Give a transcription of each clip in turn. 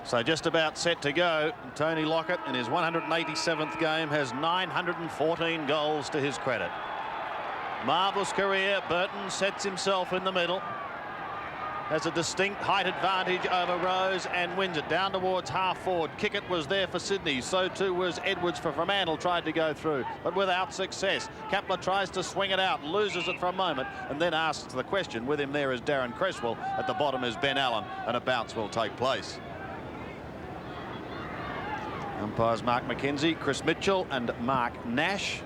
So just about set to go. Tony Lockett in his 187th game has 914 goals to his credit. Marvellous career. Burton sets himself in the middle. Has a distinct height advantage over Rose and wins it down towards half forward. Kickett was there for Sydney. So too was Edwards for Fremantle. Tried to go through, but without success. Kepler tries to swing it out, loses it for a moment, and then asks the question. With him there is Darren Cresswell. At the bottom is Ben Allen, and a bounce will take place. Umpires Mark McKenzie, Chris Mitchell and Mark Nash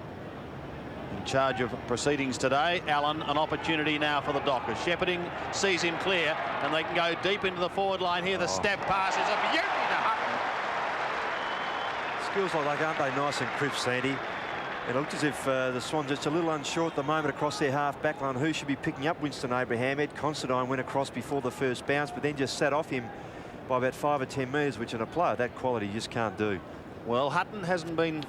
in charge of proceedings today. Allen, an opportunity now for the Dockers. Shepherding sees him clear, and they can go deep into the forward line here. The stab pass is a beauty to Hutton. Skills like that, aren't they nice and crisp, Sandy? It looked as if the Swans just a little unsure at the moment across their half-back line who should be picking up Winston Abraham. Ed Considine went across before the first bounce, but then just sat off him by about 5 or 10 metres, which in a player that quality you just can't do. Well, Hutton hasn't been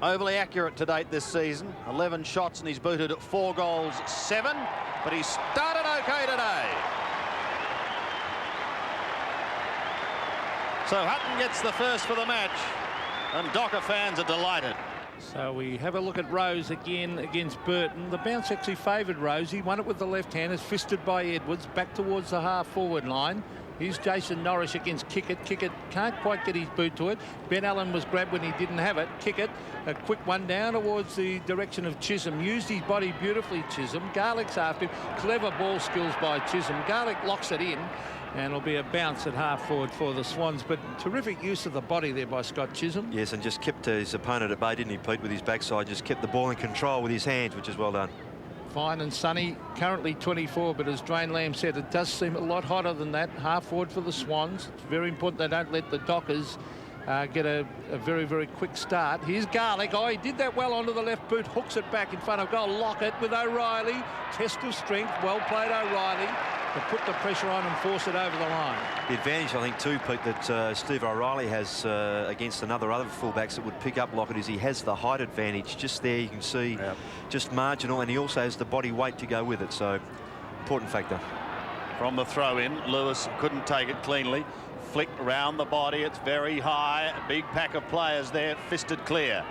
overly accurate to date this season. 11 shots and he's booted 4 goals, 7. But he started okay today. So Hutton gets the first for the match, and Docker fans are delighted. So we have a look at Rose again against Burton. The bounce actually favoured Rose. He won it with the left hand. It's fisted by Edwards back towards the half-forward line. Here's Jason Norris against Kickett. Kickett can't quite get his boot to it. Ben Allen was grabbed when he didn't have it. Kickett, a quick one down towards the direction of Chisholm. Used his body beautifully, Chisholm. Garlick's after him. Clever ball skills by Chisholm. Garlick locks it in, and it'll be a bounce at half forward for the Swans. But terrific use of the body there by Scott Chisholm. Yes, and just kept his opponent at bay, didn't he, Pete, with his backside. Just kept the ball in control with his hands, which is well done. Fine and sunny, currently 24, but as Drain Lamb said, it does seem a lot hotter than that. Half forward for the Swans. It's very important they don't let the Dockers get a very, very quick start. Here's Garlick. Oh, he did that well onto the left boot. Hooks it back in front of goal. Lockett with O'Reilly. Test of strength. Well played, O'Reilly, to put the pressure on and force it over the line. The advantage, I think, too, Pete, that Steve O'Reilly has against other fullbacks that would pick up Lockett is he has the height advantage. Just there, you can see, just marginal, and he also has the body weight to go with it. So, important factor. From the throw-in, Lewis couldn't take it cleanly. Flicked round the body. It's very high. A big pack of players there, fisted clear.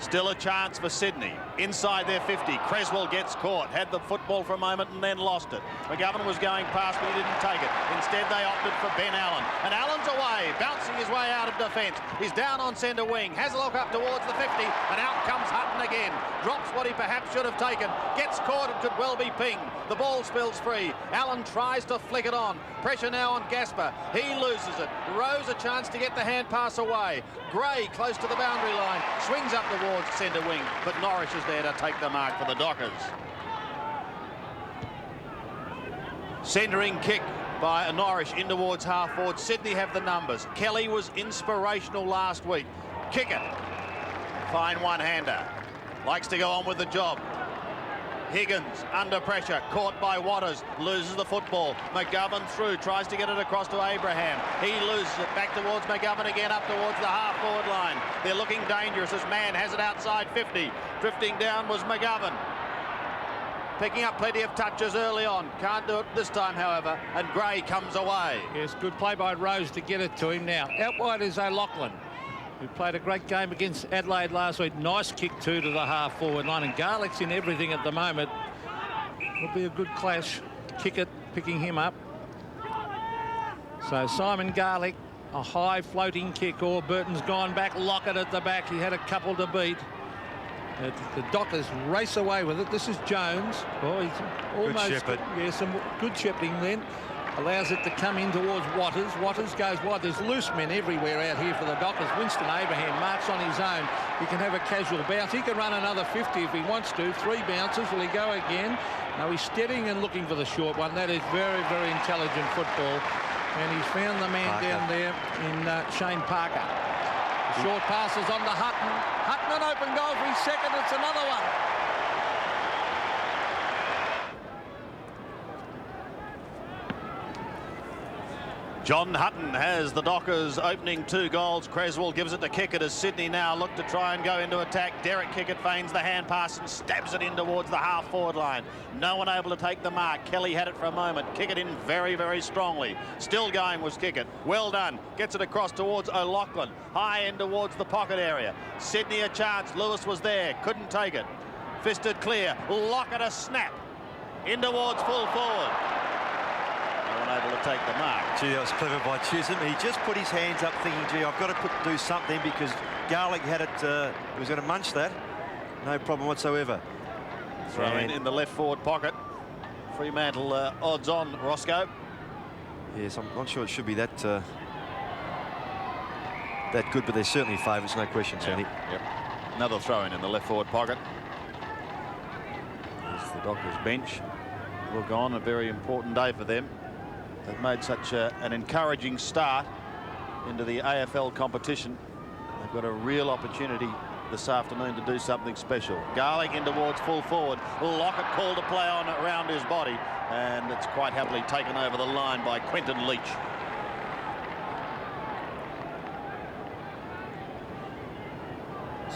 Still a chance for Sydney. Inside their 50. Cresswell gets caught. Had the football for a moment and then lost it. McGovern was going past, but he didn't take it. Instead, they opted for Ben Allen. And Allen's away, bouncing his way out of defence. He's down on centre wing. Has a look up towards the 50, and out comes Hutton again. Drops what he perhaps should have taken. Gets caught and could well be pinged. The ball spills free. Allen tries to flick it on. Pressure now on Gasper. He loses it. Rose a chance to get the hand pass away. Gray close to the boundary line. Swings up towards centre wing, but Norris is there to take the mark for the Dockers. Centering kick by Norris in towards half forward. Sydney have the numbers. Kelly was inspirational last week. Kick it. Fine one-hander. Likes to go on with the job. Higgins under pressure, caught by Waters, loses the football. McGovern through, tries to get it across to Abraham. He loses it back towards McGovern again, up towards the half-forward line. They're looking dangerous as Mann has it outside 50. Drifting down was McGovern. Picking up plenty of touches early on. Can't do it this time, however, and Gray comes away. Yes, good play by Rose to get it to him now. Out wide is O'Loughlin, who played a great game against Adelaide last week. Nice kick too to the half-forward line, and Garlick's in everything at the moment. It'll be a good clash. Kickett picking him up. So Simon Garlick, a high floating kick. Or Burton's gone back. Lockett at the back. He had a couple to beat. The Dockers race away with it. This is Jones. Oh, he's almost good shepherd. Yeah, some good shepherding then. Allows it to come in towards Waters. Waters goes wide. There's loose men everywhere out here for the Dockers. Winston Abraham marks on his own. He can have a casual bounce. He can run another 50 if he wants to. 3 bounces. Will he go again? No, he's steadying and looking for the short one. That is very, very intelligent football. And he's found the man down there in Shane Parker. The short passes on to Hutton. Hutton an open goal for his second. It's another one. John Hutton has the Dockers opening 2 goals. Creswell gives it to Kickett as Sydney now look to try and go into attack. Derek Kickett feigns the hand pass and stabs it in towards the half-forward line. No one able to take the mark. Kelly had it for a moment. Kickett in very, very strongly. Still going was Kickett. Well done. Gets it across towards O'Loughlin. High in towards the pocket area. Sydney a chance. Lewis was there. Couldn't take it. Fisted clear. Lockett a snap. In towards full forward. Able to take the mark. Gee, that was clever by Chisholm. He just put his hands up thinking, gee, I've got to do something because Garlick had it, he was going to munch that. No problem whatsoever. Throw in the left forward pocket. Fremantle odds on, Roscoe. Yes, I'm not sure it should be that that good, but they're certainly favourites, no question, Sandy. Yep. Another throw in the left forward pocket. There's the Dockers bench. Look on, a very important day for them. They've made such an encouraging start into the AFL competition. They've got a real opportunity this afternoon to do something special. Garlick in towards full forward. Lockett called to play on around his body, and it's quite happily taken over the line by Quentin Leach.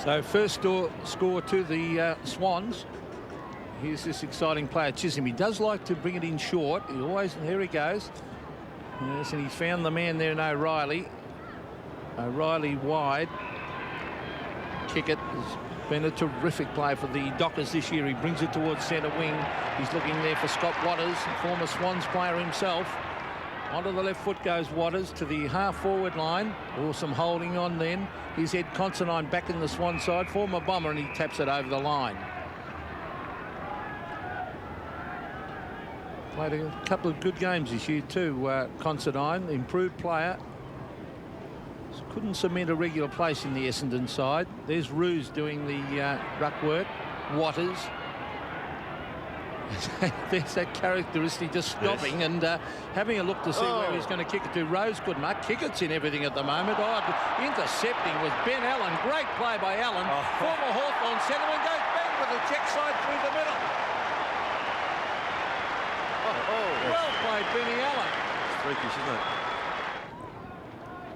So first score to the Swans. Here's this exciting player, Chisholm. He does like to bring it in short. He always, here he goes. Yes, and he found the man there in O'Reilly. O'Reilly wide. Kickett has been a terrific play for the Dockers this year. He brings it towards centre wing. He's looking there for Scott Waters, former Swans player himself. Onto the left foot goes Waters to the half-forward line. Awesome holding on then. Here's Ed Considine back in the Swan side, former Bomber, and he taps it over the line. Played a couple of good games this year too, Considine, improved player. Couldn't cement a regular place in the Essendon side. There's Roos doing the ruck work. Waters. There's that characteristic, just stopping, yes, and having a look to see where he's going to kick it to. Rose couldn't mark. Kickett's in everything at the moment. Intercepting was Ben Allen. Great play by Allen. Former Hawthorn centreman goes bang with the check side through the middle. Well played, Benny Allen. It's freakish, isn't it?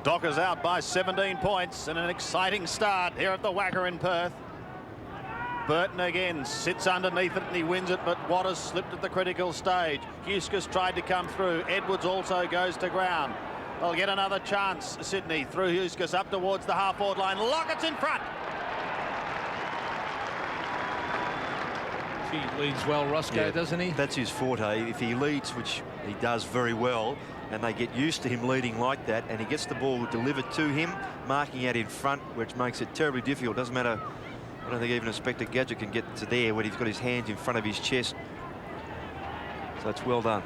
Dockers out by 17 points and an exciting start here at the Wacker in Perth. Burton again sits underneath it and he wins it, but Waters slipped at the critical stage. Huskis tried to come through. Edwards also goes to ground. They'll get another chance, Sydney, through Huskis up towards the half-forward line. Lockett's in front. He leads well, Roscoe, doesn't he? That's his forte. If he leads, which he does very well, and they get used to him leading like that, and he gets the ball delivered to him, marking out in front, which makes it terribly difficult. Doesn't matter. I don't think even Inspector Gadget can get to there when he's got his hands in front of his chest. So it's well done.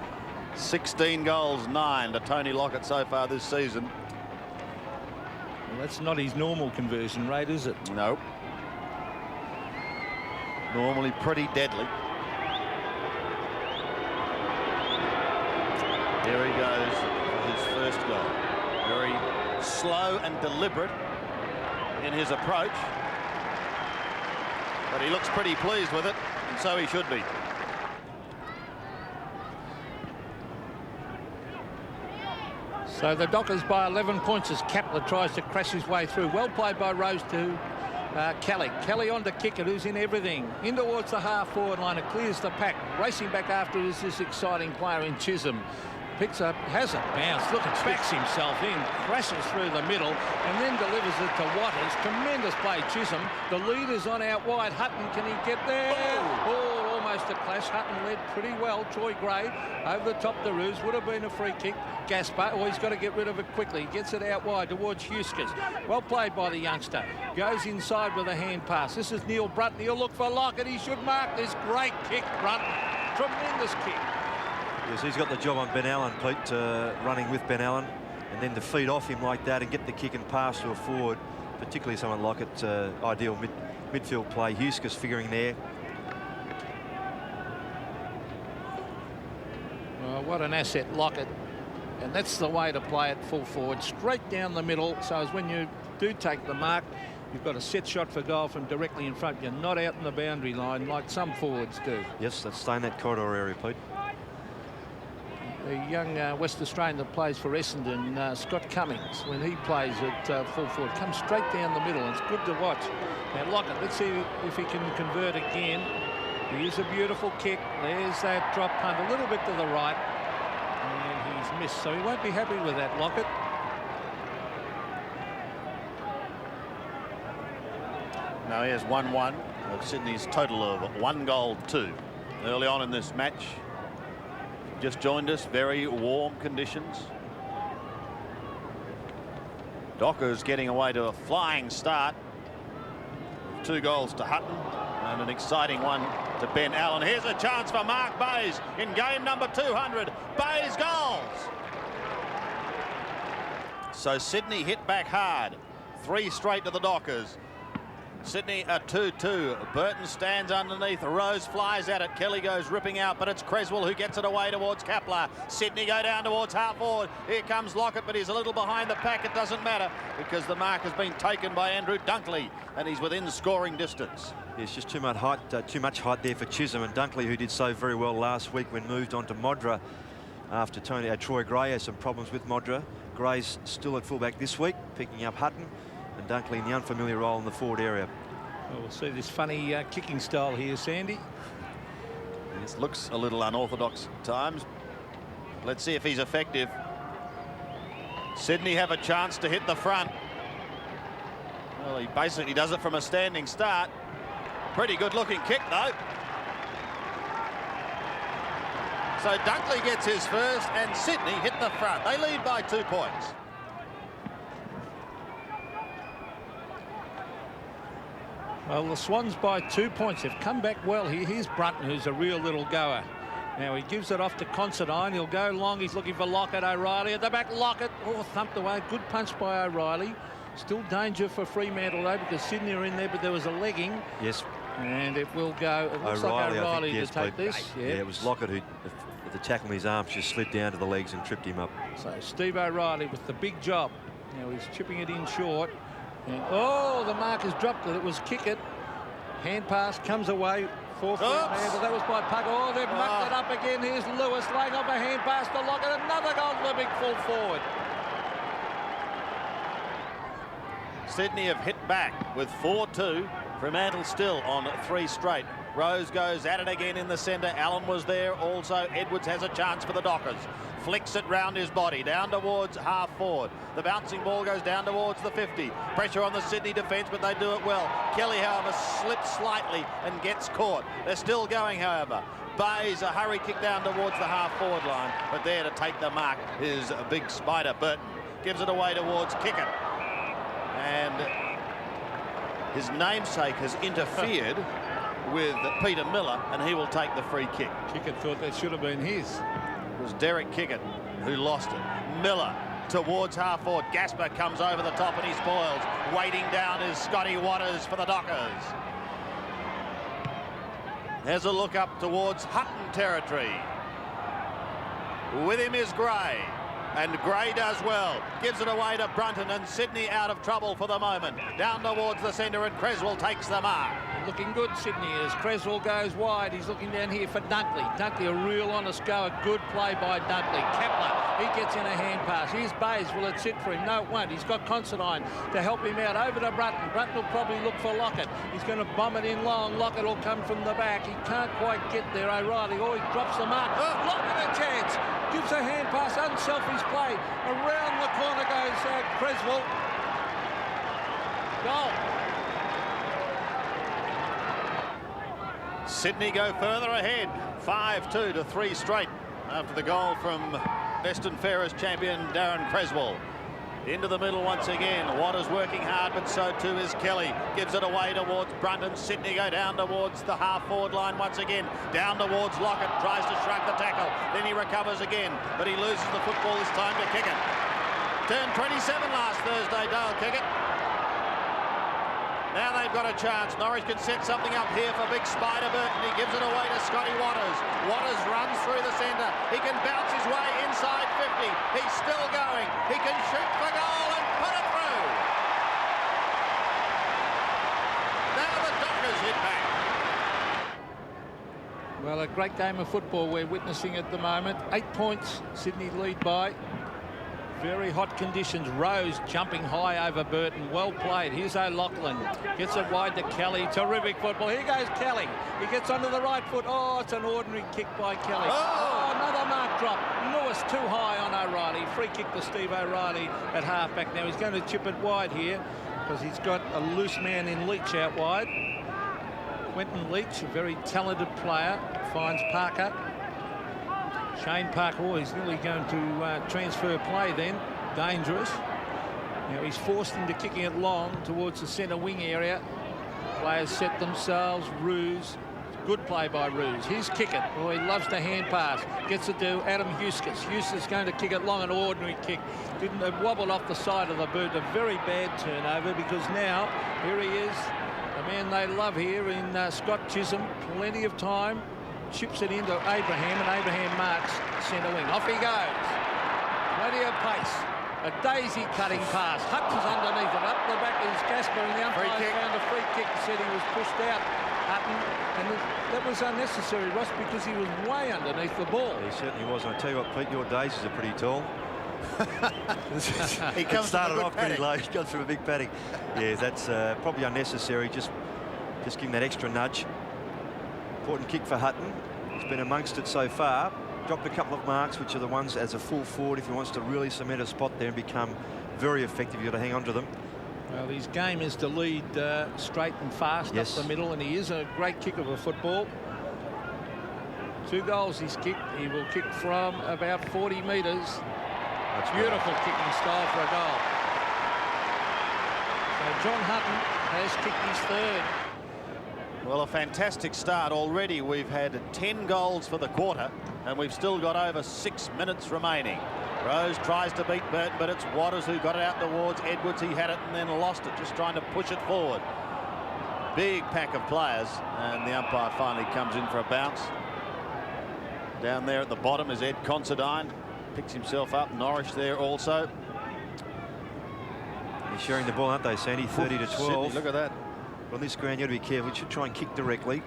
16 goals, 9 to Tony Lockett so far this season. Well, that's not his normal conversion rate, is it? No. Normally pretty deadly. Here he goes for his first goal. Very slow and deliberate in his approach. But he looks pretty pleased with it, and so he should be. So the Dockers by 11 points as Kepler tries to crash his way through. Well played by Rose to Kelly. Kelly on to Kickett, who's in everything. In towards the half-forward line. It clears the pack. Racing back after is this exciting player in Chisholm. Picks up, has a bounce, look, and backs himself in, crashes through the middle, and then delivers it to Waters. Tremendous play, Chisholm. The leader's on out wide. Hutton, can he get there? Oh, almost a clash. Hutton led pretty well. Troy Gray over the top the Roos. Would have been a free kick. Gaspar, he's got to get rid of it quickly. Gets it out wide towards Huskis. Well played by the youngster. Goes inside with a hand pass. This is Neil Brunton. He'll look for Lockett. He should mark this. Great kick, Brunton. Tremendous kick. Yes, he's got the job on Ben Allen, Pete, running with Ben Allen, and then to feed off him like that and get the kick and pass to a forward, particularly someone like it, ideal midfield play. Huskis figuring there. Well, what an asset, Lockett. And that's the way to play it, full forward, straight down the middle. So as when you do take the mark, you've got a set shot for goal from directly in front. You're not out in the boundary line like some forwards do. Yes, that's staying in that corridor area, Pete. the young West Australian that plays for Essendon, Scott Cummings, when he plays at full forward, comes straight down the middle. And it's good to watch. Now Lockett, let's see if he can convert again. Here's a beautiful kick. There's that drop punt a little bit to the right. And he's missed, so he won't be happy with that, Lockett. Now here's 1-1 of Sydney's total of 1 goal 2 early on in this match. Just joined us, very warm conditions. Dockers getting away to a flying start. 2 goals to Hutton and an exciting one to Ben Allen. Here's a chance for Mark Bayes in game number 200. Bayes goals. So Sydney hit back hard. 3 straight to the Dockers. Sydney a 2-2. Burton stands underneath. Rose flies at it. Kelly goes ripping out, but it's Creswell who gets it away towards Kapler. Sydney go down towards half forward. Here comes Lockett, but he's a little behind the pack. It doesn't matter because the mark has been taken by Andrew Dunkley and he's within scoring distance. It's just too much height there for Chisholm, and Dunkley, who did so very well last week when moved on to Modra after Troy Gray has some problems with Modra. Gray's still at fullback this week, picking up Hutton, and Dunkley in the unfamiliar role in the forward area. Well, we'll see this funny kicking style here, Sandy. This looks a little unorthodox at times. Let's see if he's effective. Sydney have a chance to hit the front. Well, he basically does it from a standing start. Pretty good looking kick though. So Dunkley gets his first and Sydney hit the front. They lead by 2 points. Well, the Swans by 2 points. They've come back well here. Here's Brunton, who's a real little goer. Now he gives it off to Considine. He'll go long. He's looking for Lockett. O'Reilly at the back. Lockett. Oh, thumped away. Good punch by O'Reilly. Still danger for Fremantle though, because Sydney are in there, but there was a legging. Yes. And it will go. It looks like O'Reilly to take this. Yeah, it was Lockett who, with the tackle in his arms, just slid down to the legs and tripped him up. So Steve O'Reilly with the big job. Now he's chipping it in short. And, oh, the mark has dropped it. It was kick it. Hand pass comes away for Fremantle, but that was by Pugg. Oh, they've mucked it up again. Here's Lewis laying off a hand pass to Lockett. Another goal to the big full forward. Sydney have hit back with 4-2. Fremantle still on 3 straight. Rose goes at it again in the centre. Allen was there also. Edwards has a chance for the Dockers. Flicks it round his body down towards half forward. The bouncing ball goes down towards the 50. Pressure on the Sydney defence, but they do it well. Kelly, however, slips slightly and gets caught. They're still going, however. Bayes, a hurry kick down towards the half forward line, but there to take the mark is a big spider. Burton gives it away towards Kickett. And his namesake has interfered with Peter Miller, and he will take the free kick. Kickett thought that should have been his. It was Derek Kickett who lost it. Miller towards half forward. Gasper comes over the top and he spoils. Waiting down is Scotty Waters for the Dockers. There's a look up towards Hutton territory. With him is Gray. And Gray does well. Gives it away to Brunton, and Sydney out of trouble for the moment. Down towards the centre, and Creswell takes the mark. Looking good, Sydney, as Creswell goes wide. He's looking down here for Dunkley. Dunkley, a real honest goer. Good play by Dunkley. Kapler, he gets in a hand pass. Here's Bayes. Will it sit for him? No, it won't. He's got Considine to help him out. Over to Brunton. Brunton will probably look for Lockett. He's going to bomb it in long. Lockett will come from the back. He can't quite get there. O'Reilly, oh, he drops the mark. Lockett a chance. Gives a hand pass. Unselfish play. Around the corner goes Creswell. Goal. Sydney go further ahead. 5-2 to 3 straight after the goal from Western Ferris champion Darren Creswell. Into the middle once again. Waters working hard, but so too is Kelly. Gives it away towards Brunton. Sydney go down towards the half-forward line once again. Down towards Lockett. Tries to shrug the tackle. Then he recovers again, but he loses the football this time to Kickett. Turned 27 last Thursday, Dale Kickett. Now they've got a chance. Norwich can set something up here for Big Spider Burton. He gives it away to Scotty Waters. Waters runs through the centre. He can bounce his way inside 50. He's still going. He can shoot for goal and put it through. Now the Dockers hit back. Well, a great game of football we're witnessing at the moment. 8 points, Sydney lead by. Very hot conditions. Rose jumping high over Burton. Well played. Here's O'Loughlin. Gets it wide to Kelly. Terrific football. Here goes Kelly. He gets onto the right foot. Oh, it's an ordinary kick by Kelly. Oh, another mark drop. Lewis too high on O'Reilly. Free kick to Steve O'Reilly at halfback. Now he's going to chip it wide here because he's got a loose man in Leach out wide. Quentin Leach, a very talented player, finds Parker. Shane Parker, oh, he's nearly going to transfer play then. Dangerous. Now he's forced into kicking it long towards the centre wing area. Players set themselves. Ruse. Good play by Ruse. Here's Kickett. Oh, he loves the hand pass. Gets it to Adam Huskus. Huskus going to kick it long, an ordinary kick. Didn't wobble off the side of the boot. A very bad turnover because now here he is. The man they love here in Scott Chisholm. Plenty of time. Chips it into Abraham, and Abraham marks centre wing. Off he goes. Plenty of pace. A daisy cutting pass. Hutton's underneath it. Up the back is Gasper, and the umpire found a free kick. Said he was pushed out. Hutton, and that was unnecessary, Ross, because he was way underneath the ball. He certainly was. And I tell you what, Pete, your daisies are pretty tall. He started off pretty low. He got through a big padding. Yeah, that's probably unnecessary. Just give him that extra nudge. Important kick for Hutton. He's been amongst it so far. Dropped a couple of marks, which are the ones as a full forward. If he wants to really cement a spot there and become very effective, you've got to hang on to them. Well, his game is to lead straight and fast up the middle, and he is a great kick of a football. 2 goals he's kicked. He will kick from about 40 metres. That's beautiful kicking style for a goal. So John Hutton has kicked his third. Well, a fantastic start already. We've had 10 goals for the quarter, and we've still got over 6 minutes remaining. Rose tries to beat Burton, but it's Waters who got it out towards Edwards. He had it and then lost it, just trying to push it forward. Big pack of players, and the umpire finally comes in for a bounce. Down there at the bottom is Ed Considine. Picks himself up. Norwich there also. They're sharing the ball, aren't they, Sandy? 30 to 12. Sydney, look at that. On this ground, you got to be careful. You should try and kick directly.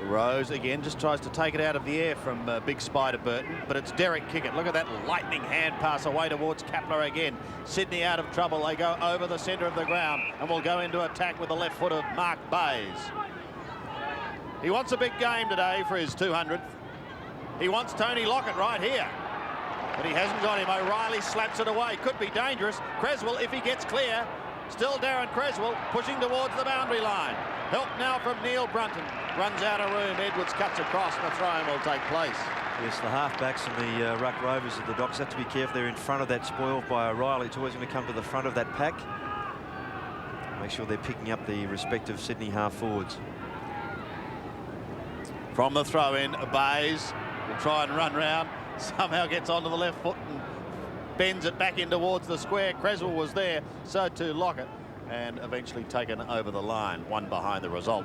Rose again just tries to take it out of the air from Big Spider Burton, but it's Derek Kickett. Look at that lightning hand pass away towards Kapler again. Sydney out of trouble. They go over the centre of the ground and will go into attack with the left foot of Mark Bayes. He wants a big game today for his 200th. He wants Tony Lockett right here, but he hasn't got him. O'Reilly slaps it away. Could be dangerous. Creswell, if he gets clear. Still Darren Creswell pushing towards the boundary line. Help now from Neil Brunton. Runs out of room. Edwards cuts across and the throw-in will take place. Yes, the halfbacks and the ruck rovers of the Docs have to be careful. They're in front of that spoiled by O'Reilly. It's always going to come to the front of that pack. Make sure they're picking up the respective Sydney half forwards. From the throw-in, Bayes will try and run round. Somehow gets onto the left foot and bends it back in towards the square. Creswell was there, so too Lockett, and eventually taken over the line. One behind the result.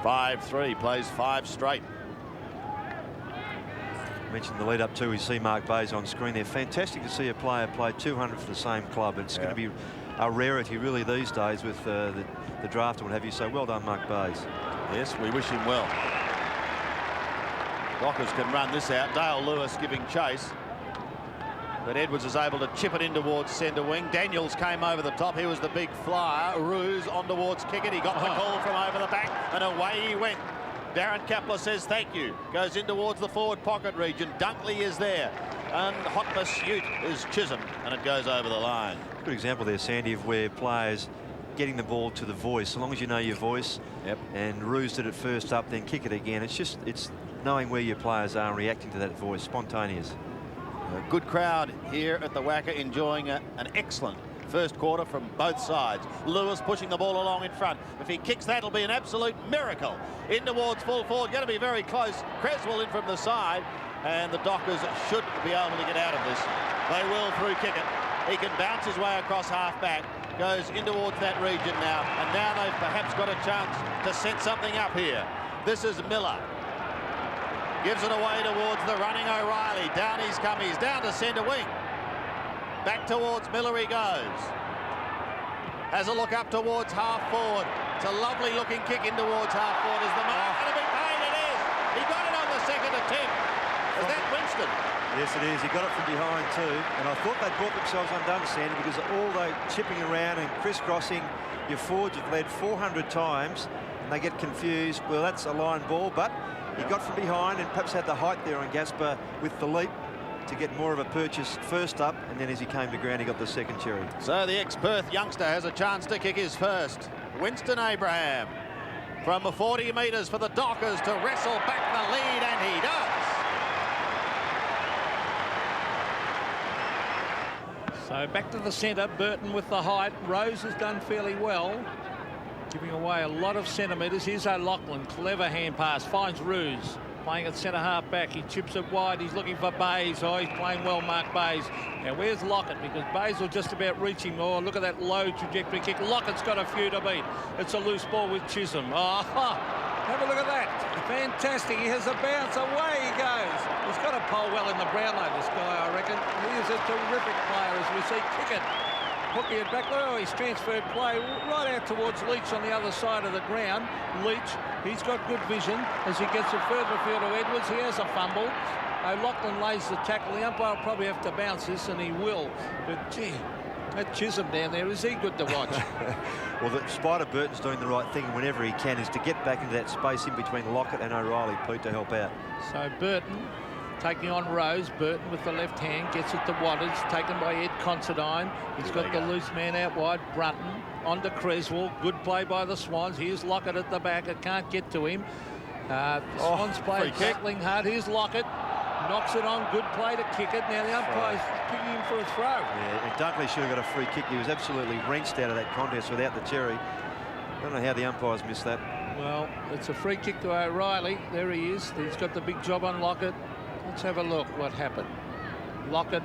5-3, plays 5 straight. Mentioned the lead up too. We see Mark Bayes on screen there. Fantastic to see a player play 200 for the same club. It's going to be a rarity really these days with the draft and what have you. So well done, Mark Bayes. Yes, we wish him well. Dockers can run this out. Dale Lewis giving chase. But Edwards is able to chip it in towards centre wing. Daniels came over the top. He was the big flyer. Ruse on towards Kickett. He got the call from over the back, and away he went. Darren Kapler says thank you. Goes in towards the forward pocket region. Dunkley is there. And hot pursuit is Chisholm, and it goes over the line. Good example there, Sandy, of where players getting the ball to the voice. So long as you know your voice. Yep. And Ruse did it first up, then kick it again. It's knowing where your players are and reacting to that voice. Spontaneous. A good crowd here at the Wacker enjoying an excellent first quarter from both sides. Lewis pushing the ball along in front. If he kicks that, it'll be an absolute miracle. In towards full forward, going to be very close. Creswell in from the side, and the Dockers should be able to get out of this. They will through Kickett. He can bounce his way across half back. Goes in towards that region now, and now they've perhaps got a chance to set something up here. This is Miller. Gives it away towards the running O'Reilly. Down he's come. He's down to centre wing. Back towards Miller he goes. Has a look up towards half forward. It's a lovely looking kick in towards half forward. Is the mark going to be paid? It is. He got it on the second attempt. Is that Winston? Yes, it is. He got it from behind too. And I thought they'd brought themselves undone, Sandy, because all they chipping around and crisscrossing, your forwards have led 400 times and they get confused. Well, that's a line ball, but he got from behind and perhaps had the height there on Gaspar with the leap to get more of a purchase first up, and then as he came to ground, he got the second cherry. So the ex-Perth youngster has a chance to kick his first. Winston Abraham from 40 metres for the Dockers to wrestle back the lead, and he does. So back to the centre, Burton with the height. Rose has done fairly well, giving away a lot of centimetres. Here's O'Loughlin, clever hand pass, finds Ruse. Playing at centre half back, he chips it wide, he's looking for Bayes. Oh, he's playing well, Mark Bayes. Now where's Lockett? Because Bayes will just about reach him. Oh, look at that low trajectory kick. Lockett's got a few to beat. It's a loose ball with Chisholm. Oh, have a look at that. Fantastic, he has a bounce, away he goes. He's got to pole well in the Brownlow, this guy, I reckon. He is a terrific player, as we see. Kick it. Hooking it back. Oh, he's transferred play right out towards Leach on the other side of the ground. Leach, he's got good vision as he gets it further field to Edwards. He has a fumble. O'Loughlin lays the tackle. The umpire will probably have to bounce this, and he will. But, gee, that Chisholm down there, is he good to watch? Well, the Spider Burton's doing the right thing whenever he can, is to get back into that space in between Lockett and O'Reilly, Pete, to help out. So Burton taking on Rose. Burton with the left hand gets it to Waters, taken by Ed Considine. He's got the loose man out wide. Brunton on to Creswell. Good play by the Swans. Here's Lockett at the back. It can't get to him. Swans play tackling hard. Here's Lockett. Knocks it on. Good play to kick it. Now the umpire's picking him for a throw. Yeah, and Dunkley should have got a free kick. He was absolutely wrenched out of that contest without the cherry. I don't know how the umpires missed that. Well, it's a free kick to O'Reilly. There he is. He's got the big job on Lockett. Let's have a look what happened. Lockett.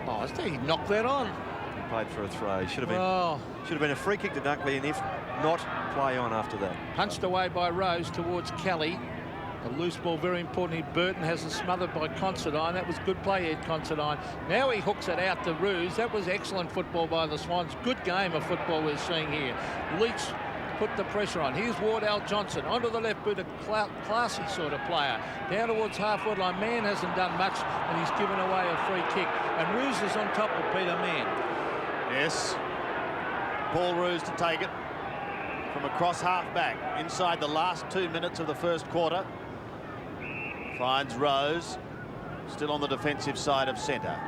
Oh, he knocked that on. He played for a throw. He should have been a free kick to Dunkley, and if not, play on after that. Punched away by Rose towards Kelly. A loose ball, very important. Burton has it smothered by Considine. That was good play, Ed Considine. Now he hooks it out to Ruse. That was excellent football by the Swans. Good game of football we're seeing here. Leach put the pressure on. Here's Wardell Johnson onto the left boot, a classy sort of player. Down towards half-forward line. Mann hasn't done much, and he's given away a free kick. And Ruse is on top of Peter Mann. Yes. Paul Ruse to take it from across half-back inside the last 2 minutes of the first quarter. Finds Rose, still on the defensive side of centre,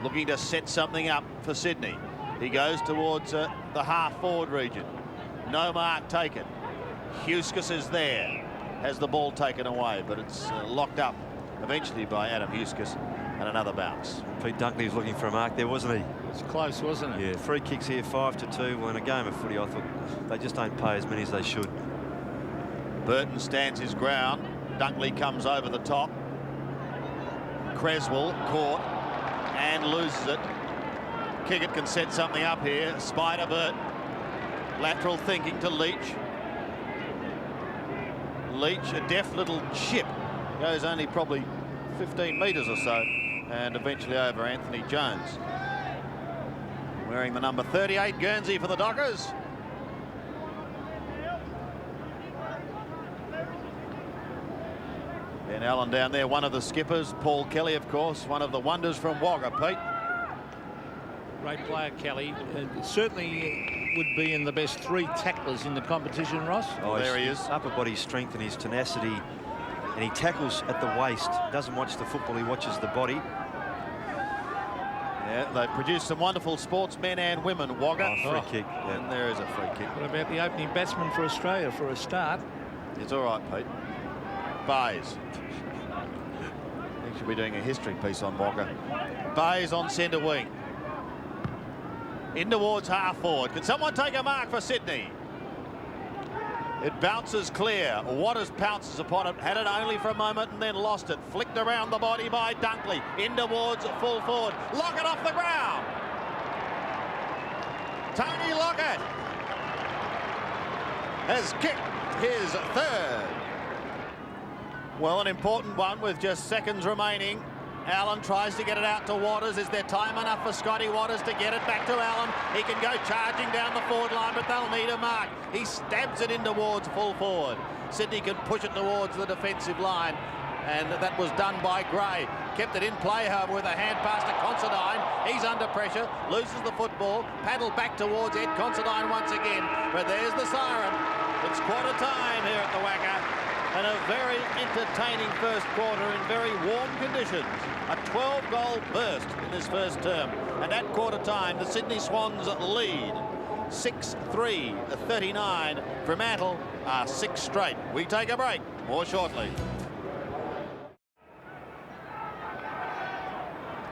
looking to set something up for Sydney. He goes towards the half-forward region. No mark taken. Huskus is there. Has the ball taken away, but it's locked up eventually by Adam Huskus, and another bounce. Pete Dunkley was looking for a mark there, wasn't he? It was close, wasn't it? Yeah, free kicks here, 5-2. Well, in a game of footy, I thought they just don't pay as many as they should. Burton stands his ground. Dunkley comes over the top. Creswell caught and loses it. Kickett can set something up here. Spider Burton. Lateral thinking to Leach. Leach, a deft little chip. Goes only probably 15 metres or so, and eventually over Anthony Jones. Wearing the number 38, Guernsey for the Dockers. Ben Allen down there, one of the skippers. Paul Kelly, of course, one of the wonders from Wagga, Pete. Great player, Kelly. Certainly would be in the best 3 tacklers in the competition, Ross. Oh, there he is. Upper body strength and his tenacity, and he tackles at the waist. Doesn't watch the football, he watches the body. Yeah, they've produced some wonderful sportsmen and women, Wagga. Oh, free kick. Yeah. And there is a free kick. What about the opening batsman for Australia for a start? It's all right, Pete. Bayes. I think she'll be doing a history piece on Wagga. Bayes on centre wing. In towards half forward. Can someone take a mark for Sydney? It bounces clear. Waters pounces upon it. Had it only for a moment and then lost it. Flicked around the body by Dunkley. In towards full forward. Lockett off the ground. Tony Lockett has kicked his third. Well, an important one with just seconds remaining Allen tries to get it out to Waters. Is there time enough for Scotty Waters to get it back to Allen? He can go charging down the forward line, but they'll need a mark. He stabs it in towards full forward. Sydney can push it towards the defensive line, and that was done by Gray. Kept it in play, however, with a hand pass to Considine. He's under pressure, loses the football, paddled back towards Ed Considine once again. But there's the siren. It's quarter time here at the Wacker, and a very entertaining first quarter in very warm conditions. A 12-goal burst in this first term, and at quarter time, the Sydney Swans lead 6-3-39. Fremantle are 6 straight. We take a break. More shortly.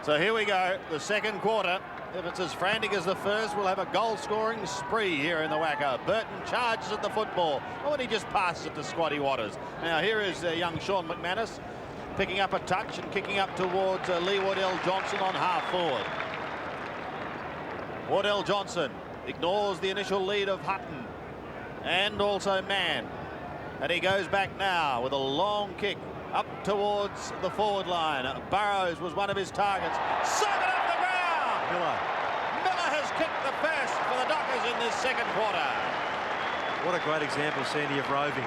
So here we go, the second quarter. If it's as frantic as the first, we'll have a goal-scoring spree here in the Wacker. Burton charges at the football. Oh, and he just passes it to Scotty Waters. Now here is young Sean McManus picking up a touch and kicking up towards Lee Waddell-Johnson on half-forward. Waddell-Johnson ignores the initial lead of Hutton and also Mann. And he goes back now with a long kick up towards the forward line. Burrows was one of his targets. Socket off the ground! Miller has kicked the first for the Dockers in this second quarter. What a great example, Sandy, of roving.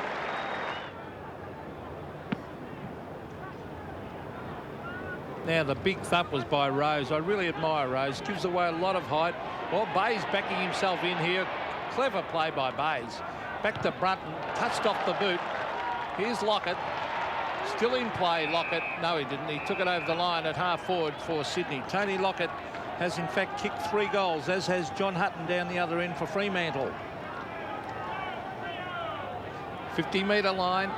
Now the big thump was by Rose. I really admire Rose. Gives away a lot of height. Well, Bayes backing himself in here. Clever play by Bayes. Back to Brunton. Touched off the boot. Here's Lockett. Still in play, Lockett. No, he didn't. He took it over the line at half forward for Sydney. Tony Lockett has in fact kicked 3 goals, as has John Hutton down the other end for Fremantle. 50-metre line.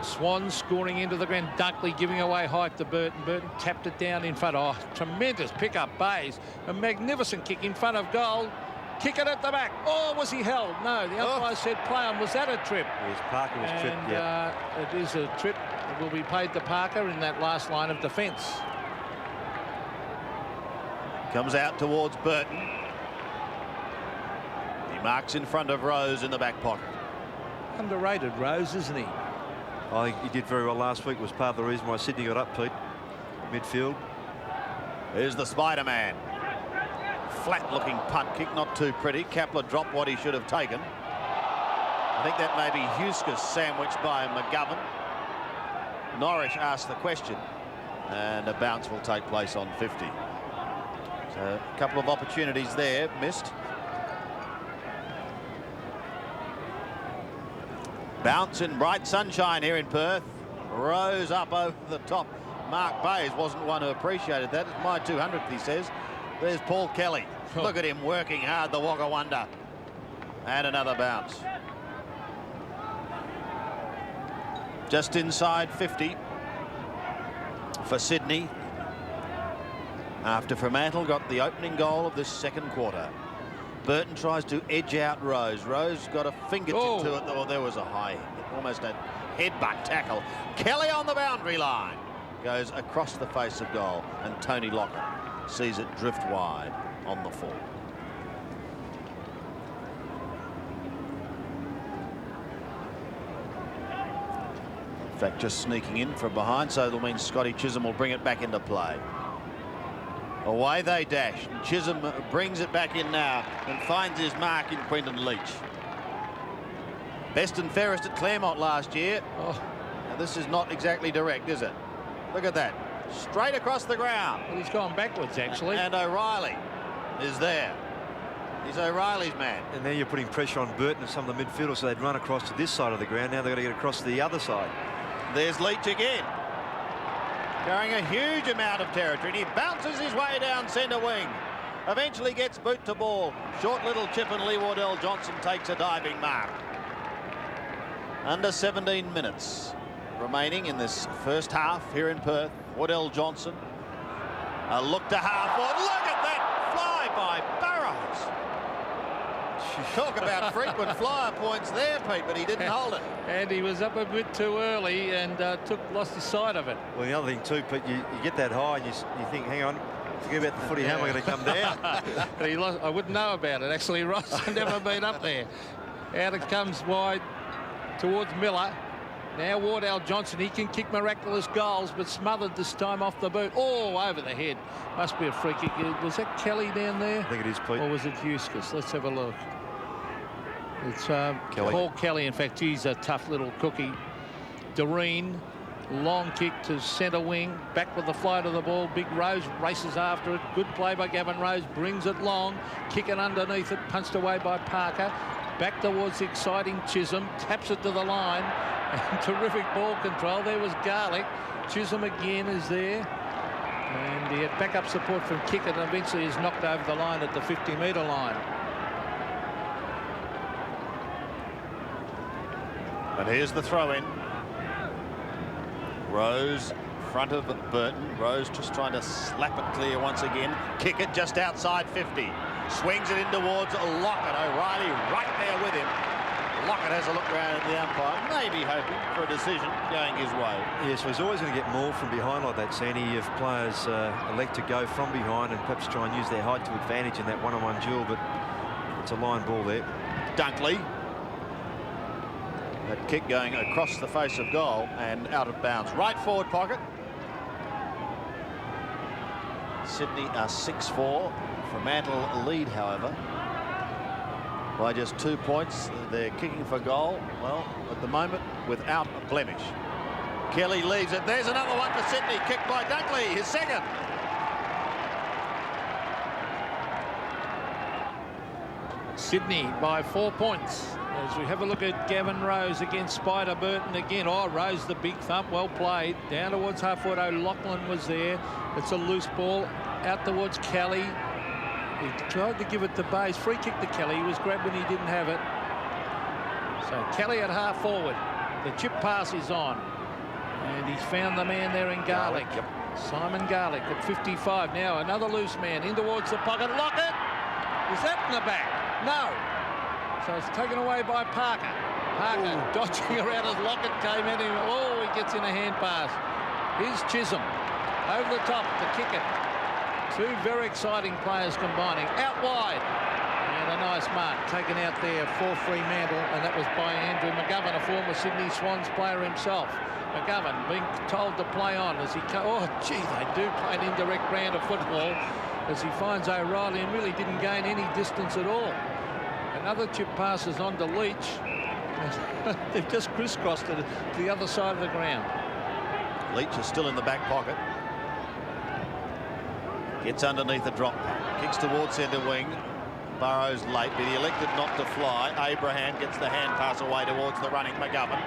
Swans scoring into the ground. Dunkley giving away height to Burton. Burton tapped it down in front. Oh, tremendous pick-up, Bayes. A magnificent kick in front of goal. Kick it at the back. Oh, was he held? No, the umpire said play on. Was that a trip? Yes, Parker was tripped, yeah. It is a trip. It will be paid to Parker in that last line of defence. Comes out towards Burton. He marks in front of Rose in the back pocket. Underrated Rose, isn't he? I think he did very well last week. Was part of the reason why Sydney got up, Pete. Midfield. Here's the Spider-Man. Flat-looking punt kick, not too pretty. Kapler dropped what he should have taken. I think that may be Huskis sandwiched by McGovern. Norrish asked the question, and a bounce will take place on 50. So a couple of opportunities there missed. Bounce in bright sunshine here in Perth. Rose up over the top. Mark Bayes wasn't one who appreciated that. It's my 200th, he says. There's Paul Kelly. Look at him working hard, the Wagga Wonder. And another bounce. Just inside 50 for Sydney. After Fremantle got the opening goal of this second quarter. Burton tries to edge out Rose. Rose got a fingertip to it. Oh, there was a high, almost a headbutt tackle. Kelly on the boundary line. Goes across the face of goal. And Tony Lockett sees it drift wide on the full. In fact, just sneaking in from behind, so that'll mean Scotty Chisholm will bring it back into play. Away they dash. And Chisholm brings it back in now and finds his mark in Quentin Leach. Best and fairest at Claremont last year. Oh, now this is not exactly direct, is it? Look at that. Straight across the ground. Well, he's gone backwards, actually. And O'Reilly is there. He's O'Reilly's man. And now you're putting pressure on Burton and some of the midfielders, so they'd run across to this side of the ground. Now they've got to get across to the other side. There's Leach again. Carrying a huge amount of territory. And he bounces his way down centre wing. Eventually gets boot to ball. Short little chip and Lee Waddell-Johnson takes a diving mark. Under 17 minutes remaining in this first half here in Perth. Waddell-Johnson. A look to half-forward. Look at that fly by Burrows. Talk about frequent flyer points there, Pete, but he didn't hold it. And he was up a bit too early and lost his sight of it. Well, the other thing too, Pete, you get that high and you think, hang on, forget about the footy, how am I going to come down? But he lost, I wouldn't know about it, actually, Ross. I've never been up there. Out it comes wide towards Miller. Now Wardell Johnson, he can kick miraculous goals, but smothered this time off the boot. Oh, over the head. Must be a free kick. Was that Kelly down there? I think it is, Pete. Or was it Eustace? Let's have a look. It's Kelly. Paul Kelly. In fact, he's a tough little cookie. Doreen, long kick to centre wing. Back with the flight of the ball. Big Rose races after it. Good play by Gavin Rose. Brings it long. Kick it underneath it. Punched away by Parker. Back towards the exciting Chisholm. Taps it to the line. And terrific ball control. There was Garlick. Chisholm again is there. And he had backup support from Kickett, and eventually is knocked over the line at the 50-metre line. And here's the throw-in. Rose, front of Burton. Rose just trying to slap it clear once again. Kick it just outside 50. Swings it in towards Lockett. O'Reilly right there with him. Lockett has a look around at the umpire, maybe hoping for a decision going his way. Yeah, so he's always going to get more from behind like that, Sandy, if players elect to go from behind and perhaps try and use their height to advantage in that one-on-one duel, but it's a line ball there. Dunkley. That kick going across the face of goal and out of bounds. Right forward pocket. Sydney are 6-4. Fremantle lead, however, by just 2 points. They're kicking for goal, well, at the moment, without a blemish. Kelly leaves it. There's another one for Sydney. Kicked by Dunkley, his second. Sydney by 4 points. As we have a look at Gavin Rose against Spider Burton again. Oh, Rose, the big thump, well played. Down towards half forward, O'Loughlin was there. It's a loose ball out towards Kelly. He tried to give it to Bayes. Free kick to Kelly. He was grabbed when he didn't have it. So Kelly at half forward. The chip pass is on. And he's found the man there in Garlick. Yep. Simon Garlick at 55. Now another loose man in towards the pocket. Lockett! Is that in the back? No. So it's taken away by Parker. Parker dodging around as Lockett came in. Oh, he gets in a hand pass. Here's Chisholm. Over the top to kick it. Two very exciting players combining. Out wide. And a nice mark taken out there for Fremantle. And that was by Andrew McGovern, a former Sydney Swans player himself. McGovern being told to play on as he... Oh, gee, they do play an indirect brand of football as he finds O'Reilly and really didn't gain any distance at all. Another chip pass is on to Leach. They've just crisscrossed it to the other side of the ground. Leach is still in the back pocket. Gets underneath the drop. Kicks towards centre wing. Burrows late, but he elected not to fly. Abraham gets the hand pass away towards the running McGovern.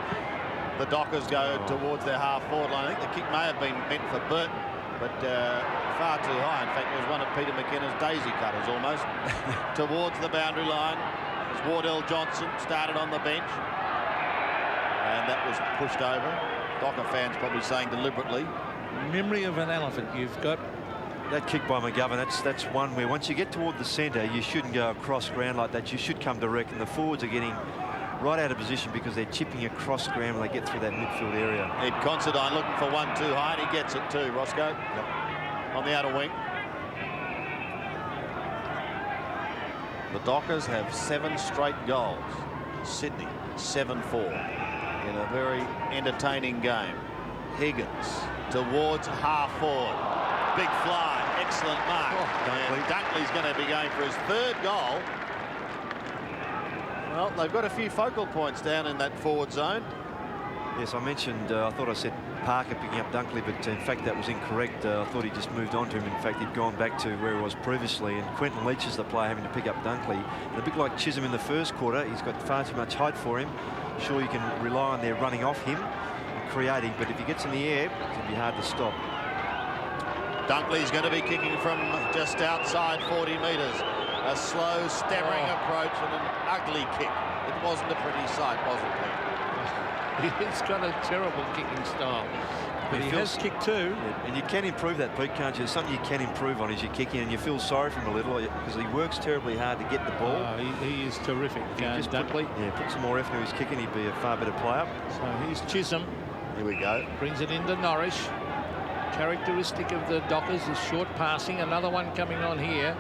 The Dockers go towards their half-forward line. I think the kick may have been meant for Burton, but far too high. In fact, it was one of Peter McKenna's daisy cutters almost. Towards the boundary line. As Wardell Johnson started on the bench. And that was pushed over. Docker fans probably saying deliberately. Memory of an elephant you've got. That kick by McGovern, that's one where once you get toward the centre, you shouldn't go across ground like that. You should come direct, and the forwards are getting right out of position because they're chipping across ground when they get through that midfield area. Ed Considine looking for one too high, and he gets it too, Roscoe. Yep. On the outer wing. The Dockers have 7 straight goals. Sydney 7-4 in a very entertaining game. Higgins towards half forward. Big fly, excellent mark. And Dunkley's going to be going for his 3rd goal. Well, they've got a few focal points down in that forward zone. Yes, I mentioned, I thought I said Parker picking up Dunkley, but in fact that was incorrect. I thought he just moved on to him. In fact, he'd gone back to where he was previously, and Quentin Leach is the player having to pick up Dunkley. And a bit like Chisholm in the first quarter, he's got far too much height for him. Sure, you can rely on their running off him and creating, but if he gets in the air, it can be hard to stop. Dunkley's going to be kicking from just outside 40 metres. A slow, stammering approach and an ugly kick. It wasn't a pretty sight, wasn't it? He's got a terrible kicking style. But he has kicked too. Yeah, and you can improve that, Pete, can't you? There's something you can improve on is your kicking, and you feel sorry for him a little because he works terribly hard to get the ball. He is terrific, Dunkley. Put some more effort into his kicking, he'd be a far better player. So here's Chisholm. Here we go. Brings it into Norris. Characteristic of the Dockers is short passing. Another one coming on here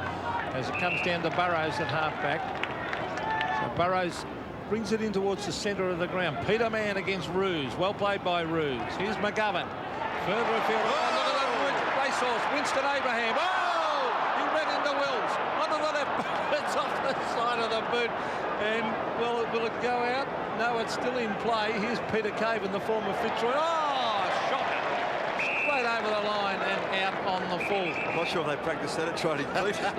as it comes down to Burrows at halfback. So Burrows brings it in towards the centre of the ground. Peter Mann against Ruse. Well played by Ruse. Here's McGovern. Further afield. Oh, look at that racehorse. Winston Abraham. Oh! He ran into Wills. Onto the left. It's off the side of the boot. And, well, will it go out? No, it's still in play. Here's Peter Caven, the former Fitzroy. Oh, shocker. Straight over the line and out on the full. I'm not sure if they practiced that at Trident Fleet. No.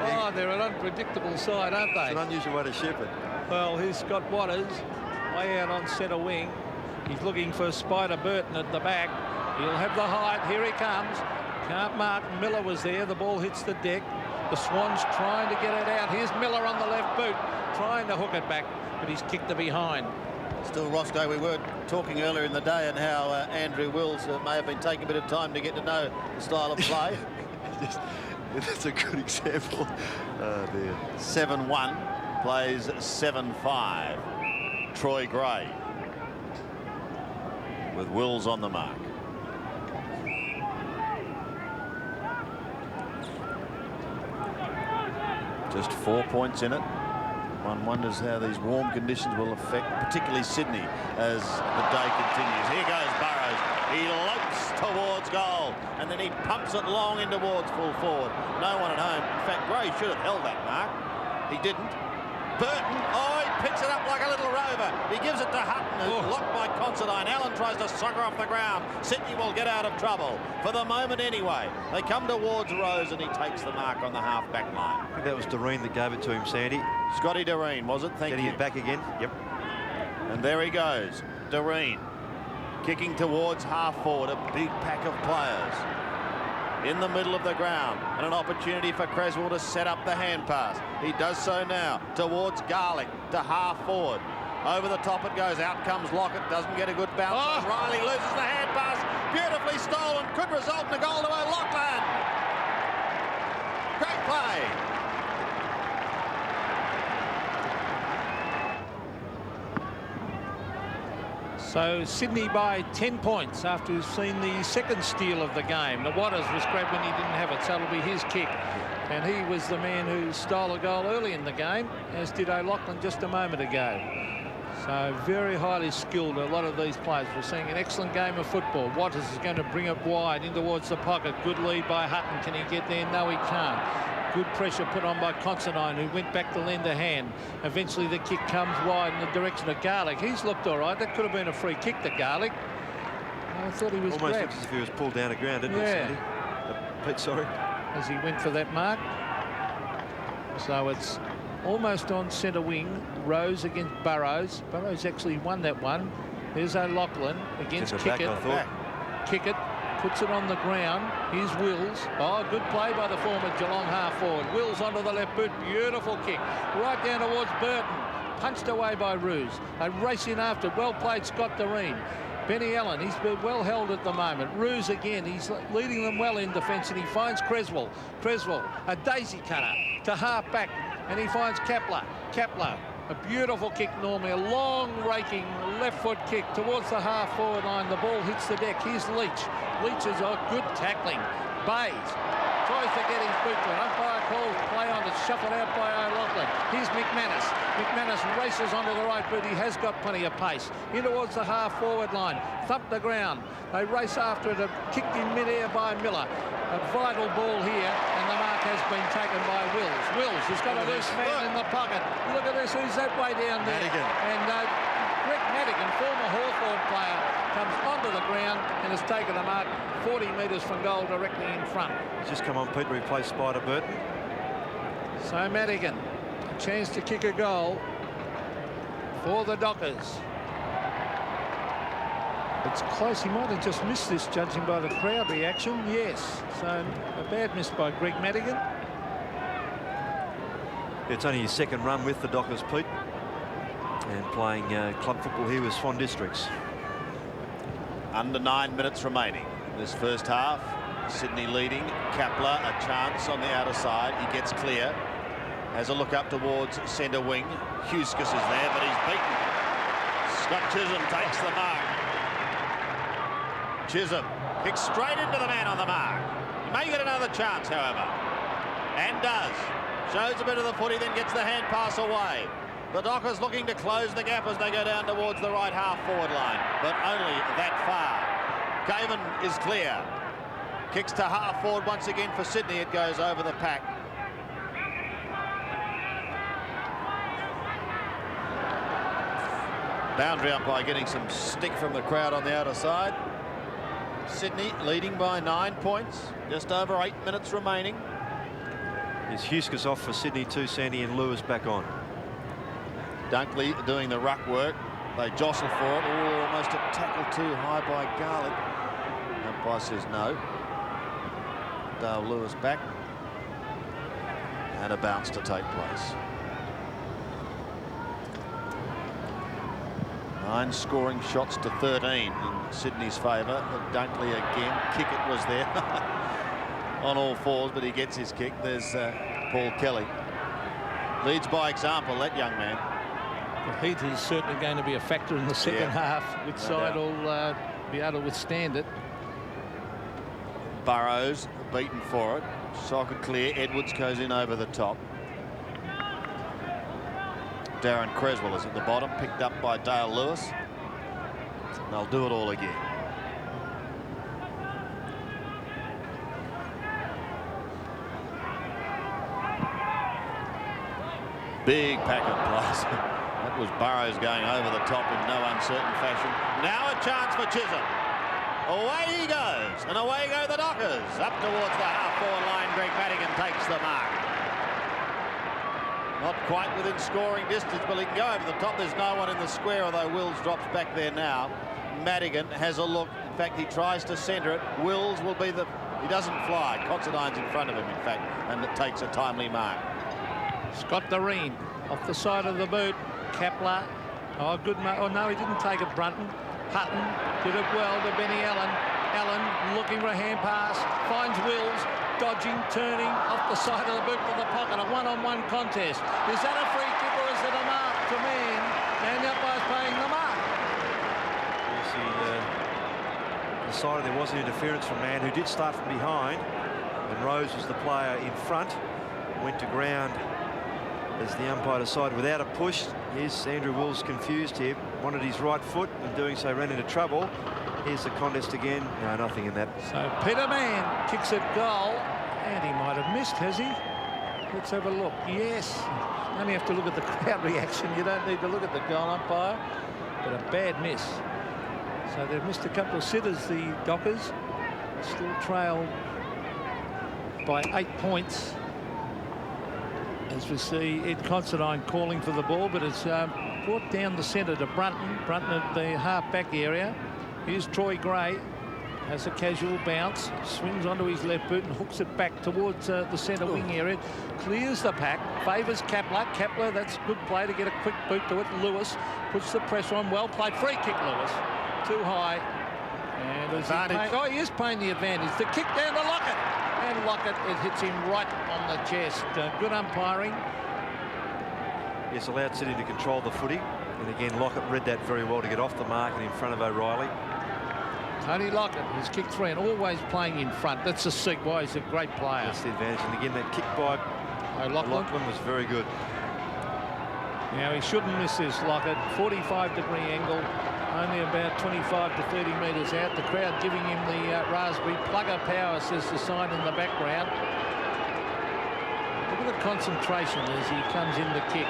Oh, they're an unpredictable side, aren't they? It's an unusual way to ship it. Well, here's Scott Waters, way out on centre wing. He's looking for Spider Burton at the back. He'll have the height. Here he comes. Can't mark. Miller was there. The ball hits the deck. The Swans trying to get it out. Here's Miller on the left boot, trying to hook it back, but he's kicked it behind. Still, Roscoe, we were talking earlier in the day and how Andrew Wills may have been taking a bit of time to get to know the style of play. That's a good example. Oh, dear. 7-1, plays 7-5. Troy Gray with Wills on the mark. Just 4 points in it. One wonders how these warm conditions will affect, particularly Sydney, as the day continues. Here goes Burrows. He lopes towards goal, and then he pumps it long in towards full forward. No one at home. In fact, Gray should have held that mark. He didn't. Burton, oh, he picks it up like a little rover. He gives it to Hutton, who's blocked by Considine. Allen tries to sucker off the ground. Sydney will get out of trouble, for the moment anyway. They come towards Rose, and he takes the mark on the half-back line. I think that was Doreen that gave it to him, Sandy. Scotty Doreen, was it? Thank you. Getting it back again. Yep. And there he goes. Doreen kicking towards half-forward. A big pack of players in the middle of the ground, and an opportunity for Creswell to set up the hand pass. He does so now towards Garlick to half-forward. Over the top it goes. Out comes Lockett. Doesn't get a good bounce. Oh. Riley loses the hand pass. Beautifully stolen. Could result in a goal to O'Loughlin. Great play. So Sydney by 10 points after we've seen the second steal of the game. The Waters was grabbed when he didn't have it, so it'll be his kick. And he was the man who stole a goal early in the game, as did O'Loughlin just a moment ago. So very highly skilled, a lot of these players. We're seeing an excellent game of football. Waters is going to bring it wide in towards the pocket. Good lead by Hutton. Can he get there? No, he can't. Good pressure put on by Considine, who went back to lend a hand. Eventually the kick comes wide in the direction of Garlick. He's looked all right. That could have been a free kick to Garlick. I thought he was almost grabbed. looks as if he was pulled down to ground, didn't Yeah. it, Sandy? Pete, sorry. As he went for that mark. So it's almost on centre wing. Rose against Burrows. Burrows actually won that one. There's O'Loughlin against Kickett. Kickett puts it on the ground. Here's Wills. Oh, good play by the former Geelong half-forward. Wills onto the left boot. Beautiful kick. Right down towards Burton. Punched away by Ruse. They race in after. Well played, Scott Doreen. Benny Allen, he's been well held at the moment. Ruse again, he's leading them well in defence, and he finds Creswell. Creswell, a daisy cutter to half back, and he finds Kepler. Kepler, a beautiful kick normally, a long raking left foot kick towards the half forward line. The ball hits the deck. Here's Leach. Leach is a good tackling. Bays tries to get his boot to it. Umpire calls play on. It's shuffled out by O'Loughlin. Here's McManus. McManus races onto the right boot. He has got plenty of pace. In towards the half-forward line. Thump the ground. They race after it. Kicked in mid-air by Miller. A vital ball here, and the mark has been taken by Wills. Wills has got a loose man in the pocket. Look at this. Who's that way down there? Madigan. And Greg Madigan, former Hawthorn player, comes onto the ground and has taken a mark 40 metres from goal directly in front. Just come on, Pete, to replace Spider Burton. So Madigan, a chance to kick a goal for the Dockers. It's close. He might have just missed this, judging by the crowd reaction. Yes. So a bad miss by Greg Madigan. It's only his second run with the Dockers, Pete, and playing club football here with Swan Districts. Under 9 minutes remaining this first half. Sydney leading. Kapler a chance on the outer side. He gets clear. Has a look up towards centre wing. Huskis is there, but he's beaten. Scott Chisholm takes the mark. Chisholm kicks straight into the man on the mark. He may get another chance, however, and does. Shows a bit of the footy, then gets the hand pass away. The Dockers looking to close the gap as they go down towards the right half forward line, but only that far. Caven is clear. Kicks to half forward once again for Sydney. It goes over the pack. Boundary umpire getting some stick from the crowd on the outer side. Sydney leading by 9 points. Just over 8 minutes remaining. Is Huskers off for Sydney too, Sandy, and Lewis back on. Dunkley doing the ruck work. They jostle for it. Oh, almost a tackle too high by Garlick. Umpire says no. Dale Lewis back. And a bounce to take place. 9 scoring shots to 13 in Sydney's favour. Dunkley again. Kickett was there on all fours, but he gets his kick. There's Paul Kelly. Leads by example, that young man. The heat is certainly going to be a factor in the second half. Which side will be able to withstand it? Burrows beaten for it. Socket clear. Edwards goes in over the top. Darren Creswell is at the bottom, picked up by Dale Lewis. And they'll do it all again. Big pack of plays. That was Burrows going over the top in no uncertain fashion. Now a chance for Chisholm. Away he goes, and away go the Dockers. Up towards the half-forward line, Greg Madigan takes the mark. Not quite within scoring distance, but he can go over the top. There's no one in the square, although Wills drops back there now. Madigan has a look. In fact, he tries to centre it. Wills will be the... He doesn't fly. Considine's in front of him, in fact, and it takes a timely mark. Scott Doreen off the side of the boot. Kepler. Oh, good. Oh, no, he didn't take it, Brunton. Hutton did it well to Benny Allen. Allen looking for a hand pass. Finds Wills. Dodging, turning off the side of the boot to the pocket. A one-on-one contest. Is that a free kick or is it a mark to man? And the umpire's paying the mark. Yes, he decided there wasn't interference from Mann, who did start from behind. And Rose was the player in front. Went to ground as the umpire decided without a push. Here's Andrew Wills confused here. Wanted his right foot, and doing so ran into trouble. Here's the contest again. No, nothing in that. So Peter Mann kicks it goal, and he might have missed, has he? Let's have a look. Yes. You only have to look at the crowd reaction. You don't need to look at the goal umpire. But a bad miss. So they've missed a couple of sitters, the Dockers. Still trail by 8 points. As we see Ed Considine calling for the ball, but it's brought down the centre to Brunton. Brunton at the half-back area. Here's Troy Gray, has a casual bounce, swings onto his left boot and hooks it back towards the centre wing area. Clears the pack, favours Kepler. Kepler, that's good play to get a quick boot to it. Lewis puts the pressure on. Well played. Free kick, Lewis. Too high. And he is paying the advantage. The kick down to Lockett. And Lockett, it hits him right on the chest. Good umpiring. Yes, allowed City to control the footy. And again, Lockett read that very well to get off the mark and in front of O'Reilly. Tony Lockett has kicked 3 and always playing in front. That's a seek. Why he's a great player. That's the advantage. And again, that kick by Lachlan was very good. Now he shouldn't miss this, Lockett. 45-degree angle, only about 25 to 30 metres out. The crowd giving him the raspberry. Plugger power, says the sign in the background. Look at the concentration as he comes in the kick.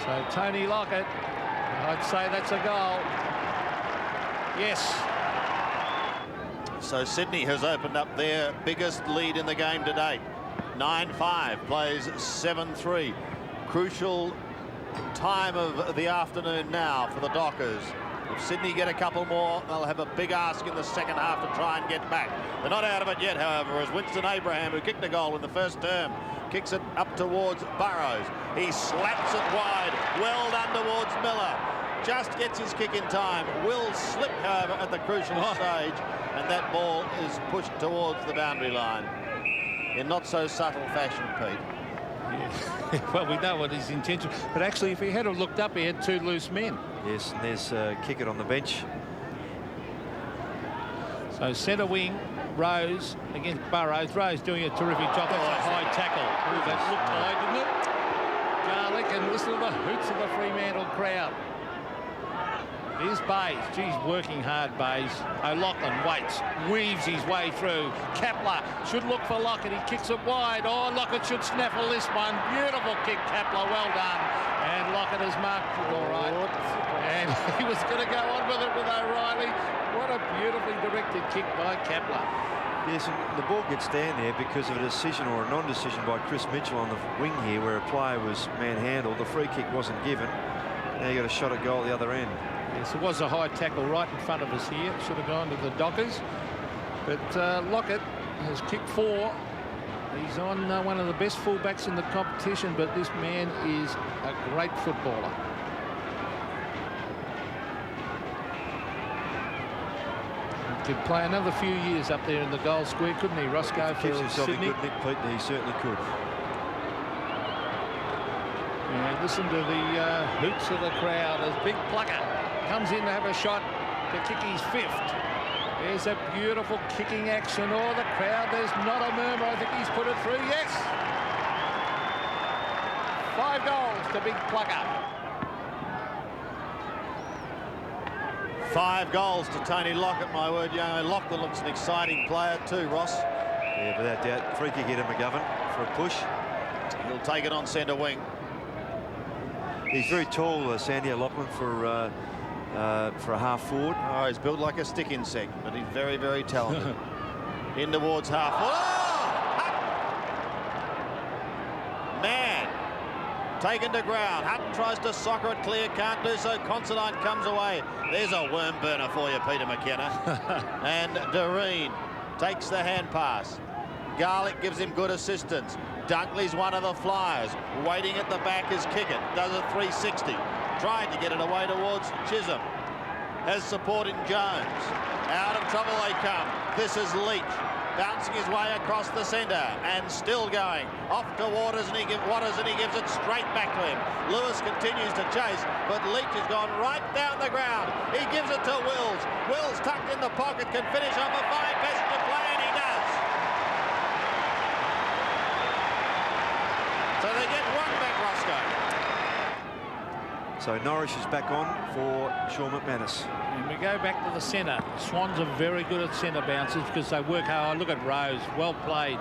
So Tony Lockett, I'd say that's a goal. Yes. So Sydney has opened up their biggest lead in the game to date. 9-5, plays 7-3. Crucial time of the afternoon now for the Dockers. If Sydney get a couple more, they'll have a big ask in the second half to try and get back. They're not out of it yet, however, as Winston Abraham, who kicked a goal in the first term, kicks it up towards Burrows. He slaps it wide, well done towards Miller. Just gets his kick in time. Will slip, however, at the crucial stage, and that ball is pushed towards the boundary line in not so subtle fashion, Pete. Yeah. Well, we know what his intention, but actually, if he had looked up, he had 2 loose men. Yes, and there's Kickett on the bench. So centre wing, Rose against Burrows. Rose doing a terrific job. That's a high tackle. Ooh, that looked high, didn't it? Garlic, and listen to the hoots of the Fremantle crowd. Here's Bays. Geez, working hard, Bays. O'Loughlin waits, weaves his way through. Kepler should look for Lockett. He kicks it wide. Oh, Lockett should snaffle this one. Beautiful kick, Kepler. Well done. And Lockett has marked it all right. And he was going to go on with it with O'Reilly. What a beautifully directed kick by Kepler. Yes, and the ball gets down there because of a decision or a non-decision by Chris Mitchell on the wing here, where a player was manhandled. The free kick wasn't given. Now you got a shot at goal at the other end. Yes, it was a high tackle right in front of us here. Should have gone to the Dockers. But Lockett has kicked 4. He's on one of the best fullbacks in the competition, but this man is a great footballer. He could play another few years up there in the goal square, couldn't he, Roscoe, for Sydney? Good, Nick Pete, he certainly could. And listen to the hoots of the crowd as Big Plucker comes in to have a shot to kick his 5th. There's a beautiful kicking action. Oh, the crowd, there's not a murmur. I think he's put it through. Yes! 5 goals to Big Plucker. 5 goals to Tony Lockett, my word. Young O'Loughlin looks an exciting player too, Ross. Yeah, without doubt. Free kick here to McGovern for a push. He'll take it on centre wing. He's very tall, Sandy O'Loughlin, for a half forward. Oh, he's built like a stick insect, but he's very, very talented. In towards half. Oh! Man! Taken to ground. Hutton tries to soccer it clear, can't do so. Considine comes away. There's a worm burner for you, Peter McKenna. And Doreen takes the hand pass. Garlic gives him good assistance. Dunkley's one of the flyers. Waiting at the back is Kickett. Does a 360. Trying to get it away towards Chisholm. Has support in Jones. Out of trouble they come. This is Leach. Bouncing his way across the centre and still going off to Waters, and he gives it straight back to him. Lewis continues to chase, but Leach has gone right down the ground. He gives it to Wills. Wills tucked in the pocket, can finish off a fine passenger play, and he does. So they get one back, Roscoe. So Norris is back on for Sean McManus. And we go back to the centre. Swans are very good at centre bounces because they work hard. Look at Rose. Well played.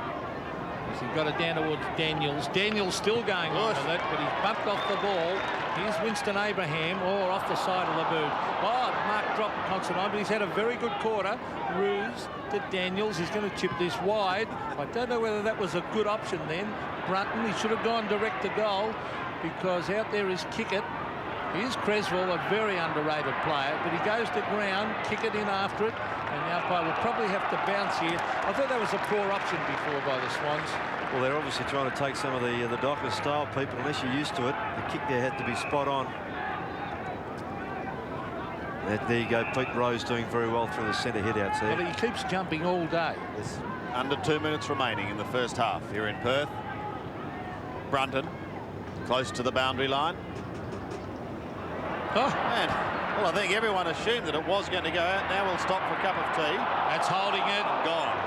As he got it down towards Daniels. Daniels still going on with it, but he's bumped off the ball. Here's Winston Abraham, or off the side of the boot. Oh, Mark dropped Considine, but he's had a very good quarter. Ruse to Daniels. He's going to chip this wide. I don't know whether that was a good option then. Brunton, he should have gone direct to goal because out there is Kickett. Here's Creswell, a very underrated player, but he goes to ground, kick it in after it, and the umpire will probably have to bounce here. I thought that was a poor option before by the Swans. Well, they're obviously trying to take some of the Docker style people. Unless you're used to it, the kick there had to be spot on. And there you go, Pete Rose doing very well through the centre hit outs there. Well, he keeps jumping all day. Yes. Under 2 minutes remaining in the first half here in Perth. Brunton close to the boundary line. Oh. Man, well, I think everyone assumed that it was going to go out. Now we'll stop for a cup of tea. That's holding it. Gone.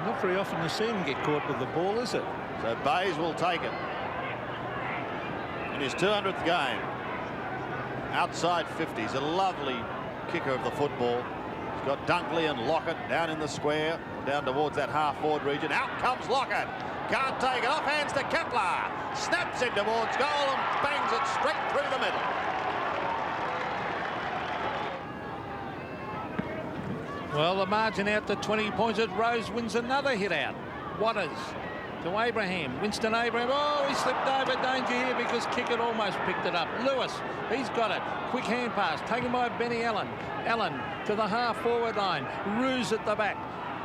Not very often you see him get caught with the ball, is it? So Bays will take it. In his 200th game. Outside 50s. A lovely kicker of the football. He's got Dunkley and Lockett down in the square, down towards that half-forward region. Out comes Lockett. Can't take it. Off hands to Kepler. Snaps him towards goal and bangs it straight through the middle. Well, the margin out to 20 points. Rose wins another hit out. Waters to Abraham. Winston Abraham. Oh, he slipped over. Danger here because Kickett almost picked it up. Lewis, he's got it. Quick hand pass taken by Benny Allen. Allen to the half-forward line. Ruse at the back.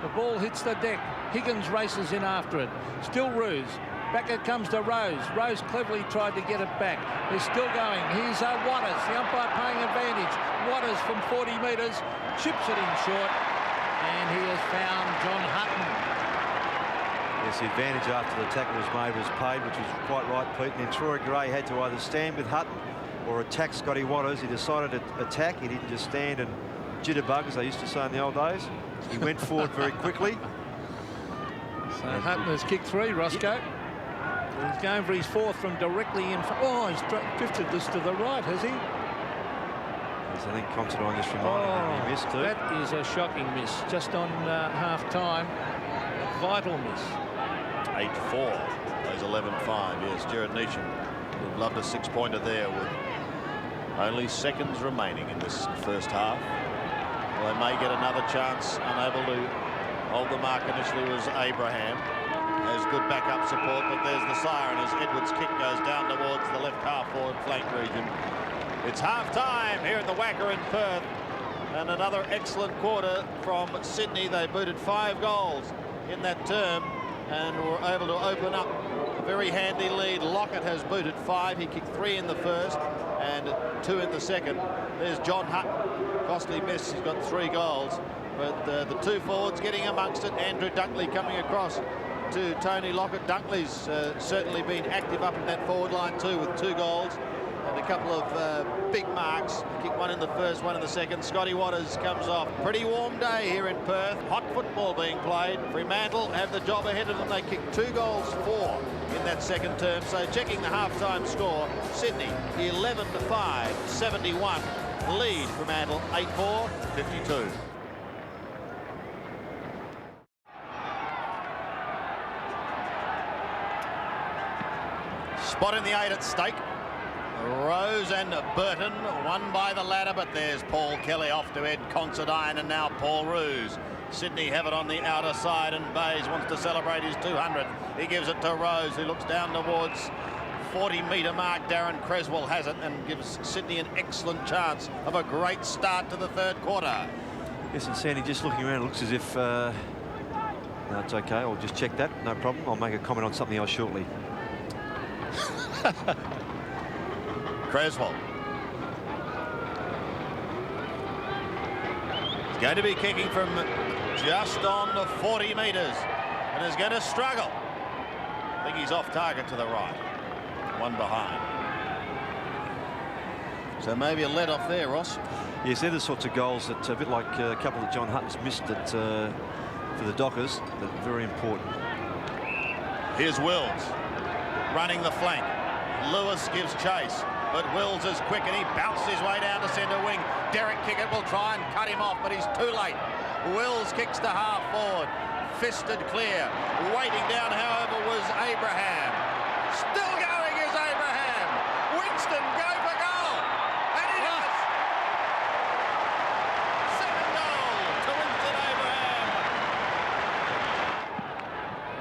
The ball hits the deck. Higgins races in after it. Still Ruse. Back it comes to Rose. Rose cleverly tried to get it back. They're still going. Here's Waters. The umpire paying advantage. Waters from 40 metres. Chips it in short. And he has found John Hutton. Yes, the advantage after the tackle was made was paid, which was quite right, Pete. And then Troy Gray had to either stand with Hutton or attack Scotty Waters. He decided to attack. He didn't just stand and jitterbug, as they used to say in the old days. He went forward very quickly. So Hutton has kicked 3, Roscoe. He's going for his 4th from directly in front. Oh, he's drifted this to the right, has he? Yes, I think Considine just reminded him he missed too. That is a shocking miss. Just on half-time. A vital miss. 8-4. Plays 11-5. Yes, Jared Neesham would have loved a 6-pointer there with only seconds remaining in this first half. Well, they may get another chance. Unable to hold the mark initially was Abraham. There's good backup support, but there's the siren as Edwards' kick goes down towards the left half-forward flank region. It's half-time here at the Wacker in Perth. And another excellent quarter from Sydney. They booted 5 goals in that term and were able to open up a very handy lead. Lockett has booted 5. He kicked 3 in the first and 2 in the second. There's John Hutton. Costly miss. He's got 3 goals. But the 2 forwards getting amongst it. Andrew Dunkley coming across to Tony Lockett. Dunkley's certainly been active up in that forward line too with 2 goals and a couple of big marks. Kick 1 in the first, 1 in the second. Scotty Waters comes off. Pretty warm day here in Perth. Hot football being played. Fremantle have the job ahead of them. They kicked 2 goals 4 in that second term. So checking the half-time score, Sydney 11-5, 71. Lead Fremantle 8-4, 52. Spot in the 8 at stake. Rose and Burton won by the ladder, but there's Paul Kelly off to Ed Considine and now Paul Ruse. Sydney have it on the outer side and Bays wants to celebrate his 200th. He gives it to Rose, who looks down towards 40-metre mark. Darren Creswell has it and gives Sydney an excellent chance of a great start to the third quarter. Yes, and Sandy just looking around, it looks as if no, it's okay, I'll just check that, no problem. I'll make a comment on something else shortly. Creswell. He's going to be kicking from just on the 40 metres and is going to struggle. I think he's off target to the right. 1 behind. So maybe a let off there, Ross. Yes, they're the sorts of goals that, a bit like a couple that John Hutton's missed at, for the Dockers, that are very important. Here's Wills running the flank. Lewis gives chase, but Wills is quick and he bounces his way down to centre wing. Derek Kickett will try and cut him off, but he's too late. Wills kicks to half forward, fisted clear. Waiting down, however, was Abraham. Still going is Abraham. Winston, go for goal, and he does. Second goal to Winston Abraham.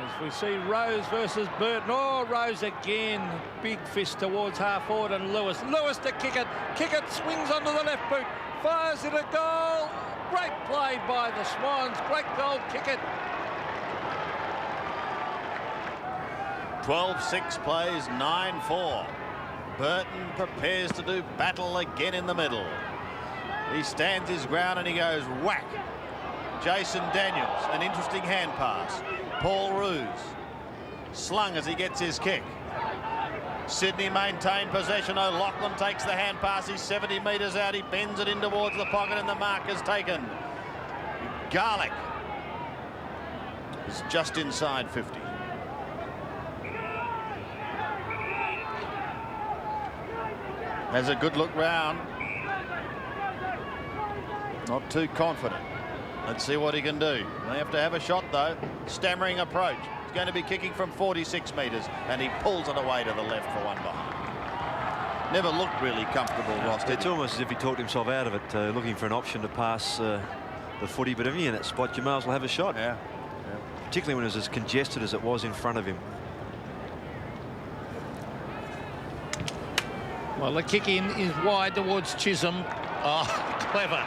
As we see Rose versus Burton. Oh, Rose again. Big fist towards half forward and Lewis. Lewis to Kickett. Kickett swings onto the left boot. Fires it a goal. Great play by the Swans. Great goal, Kickett. 12-6 plays 9-4. Burton prepares to do battle again in the middle. He stands his ground and he goes whack. Jason Daniels, an interesting hand pass. Paul Ruse slung as he gets his kick. Sydney maintain possession. O'Loughlin takes the hand pass. He's 70 metres out. He bends it in towards the pocket and the mark is taken. Garlick is just inside 50. Has a good look round. Not too confident. Let's see what he can do. They have to have a shot though. Stammering approach. He's going to be kicking from 46 metres and he pulls it away to the left for 1 behind. Never looked really comfortable, Ross. It's almost as if he talked himself out of it, looking for an option to pass the footy, but if you're in that spot, you may as well have a shot. Yeah. Particularly when it was as congested as it was in front of him. Well, the kick in is wide towards Chisholm. Oh, clever.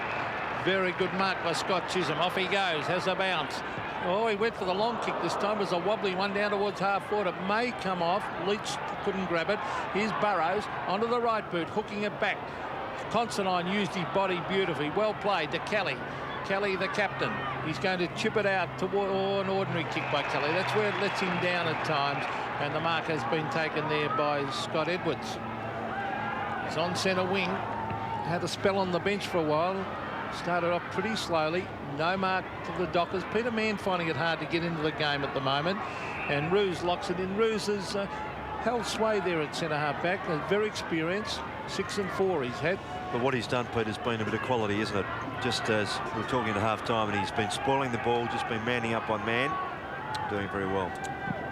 Very good mark by Scott Chisholm. Off he goes, has a bounce. Oh, he went for the long kick this time. It was a wobbly one down towards half forward. It may come off. Leach couldn't grab it. Here's Burrows onto the right boot, hooking it back. Considine used his body beautifully. Well played to Kelly. Kelly, the captain. He's going to chip it out toward an ordinary kick by Kelly. That's where it lets him down at times. And the mark has been taken there by Scott Edwards. He's on centre wing. Had a spell on the bench for a while. Started off pretty slowly. No mark to the Dockers. Peter Mann finding it hard to get into the game at the moment. And Roos locks it in. Roos has held sway there at centre-half back. Very experienced. 6 and 4 he's had. But what he's done, Pete, has been a bit of quality, isn't it? Just as we were talking at half-time, and he's been spoiling the ball, just been manning up on man. Doing very well.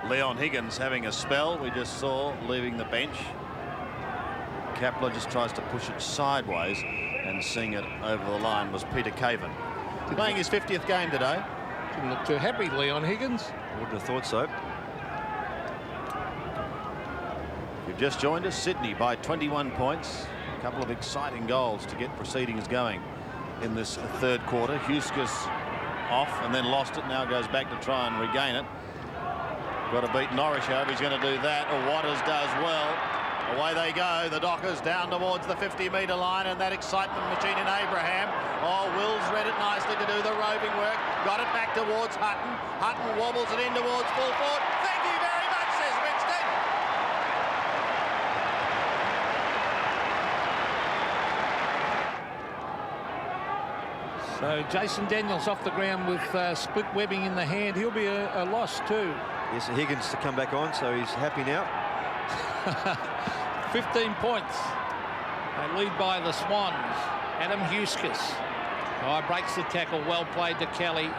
Leon Higgins having a spell. We just saw leaving the bench. Kepler just tries to push it sideways, and seeing it over the line was Peter Caven. Playing his 50th game today. Didn't look too happy, Leon Higgins. Wouldn't have thought so. You've just joined us. Sydney by 21 points. A couple of exciting goals to get proceedings going in this third quarter. Huskis off and then lost it. Now goes back to try and regain it. Got to beat Norwich. Hope he's going to do that. Waters does well. Away they go. The Dockers down towards the 50-metre line, and that excitement machine in Abraham. Oh, Wills read it nicely to do the roving work. Got it back towards Hutton. Hutton wobbles it in towards full forward. Thank you very much, says Winston. So Jason Daniels off the ground with split webbing in the hand. He'll be a loss too. Yes, Higgins to come back on, so he's happy now. 15 points. They lead by the Swans. Adam Huskis. Oh, breaks the tackle. Well played to Kelly.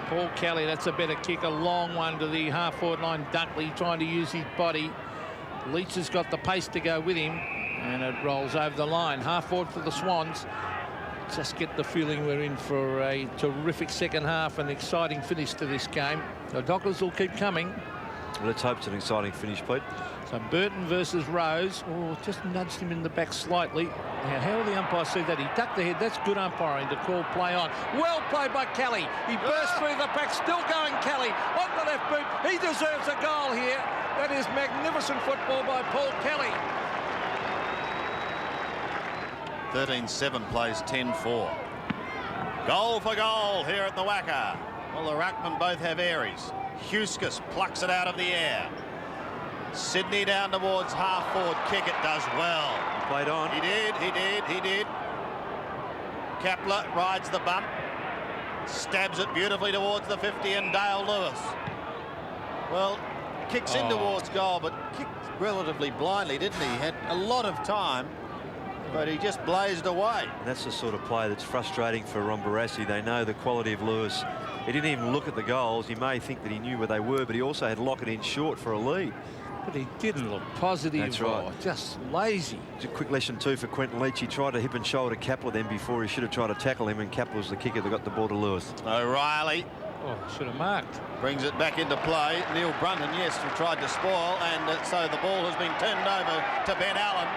Paul Kelly, that's a better kick. A long one to the half-forward line. Dunkley trying to use his body. Leach has got the pace to go with him, and it rolls over the line. Half-forward for the Swans. Just get the feeling we're in for a terrific second half, an exciting finish to this game. The Dockers will keep coming. Let's hope it's an exciting finish, Pete. So Burton versus Rose. Oh, just nudged him in the back slightly. Now, how will the umpire see that? He ducked the head. That's good umpiring to call play on. Well played by Kelly. He burst through the pack. Still going, Kelly. On the left boot. He deserves a goal here. That is magnificent football by Paul Kelly. 13-7 plays 10-4. Goal for goal here at the Wacker. Well, the Ruckman both have Aries. Huskis plucks it out of the air. Sydney down towards half forward. Kick it does well. Played on. He did. Kepler rides the bump. Stabs it beautifully towards the 50, and Dale Lewis. Well, kicks in towards goal, but kicked relatively blindly, didn't he? Had a lot of time, but he just blazed away. And that's the sort of play that's frustrating for Ron Barassi. They know the quality of Lewis. He didn't even look at the goals. He may think that he knew where they were, but he also had Lockett in short for a lead. But he didn't look positive. That's right. Or just lazy. It's a quick lesson too for Quentin Leach. He tried to hip and shoulder Kepler then before he should have tried to tackle him, and Kepler was the kicker that got the ball to Lewis. O'Reilly. Oh, should have marked. Brings it back into play. Neil Brunton, yes, who tried to spoil, and so the ball has been turned over to Ben Allen.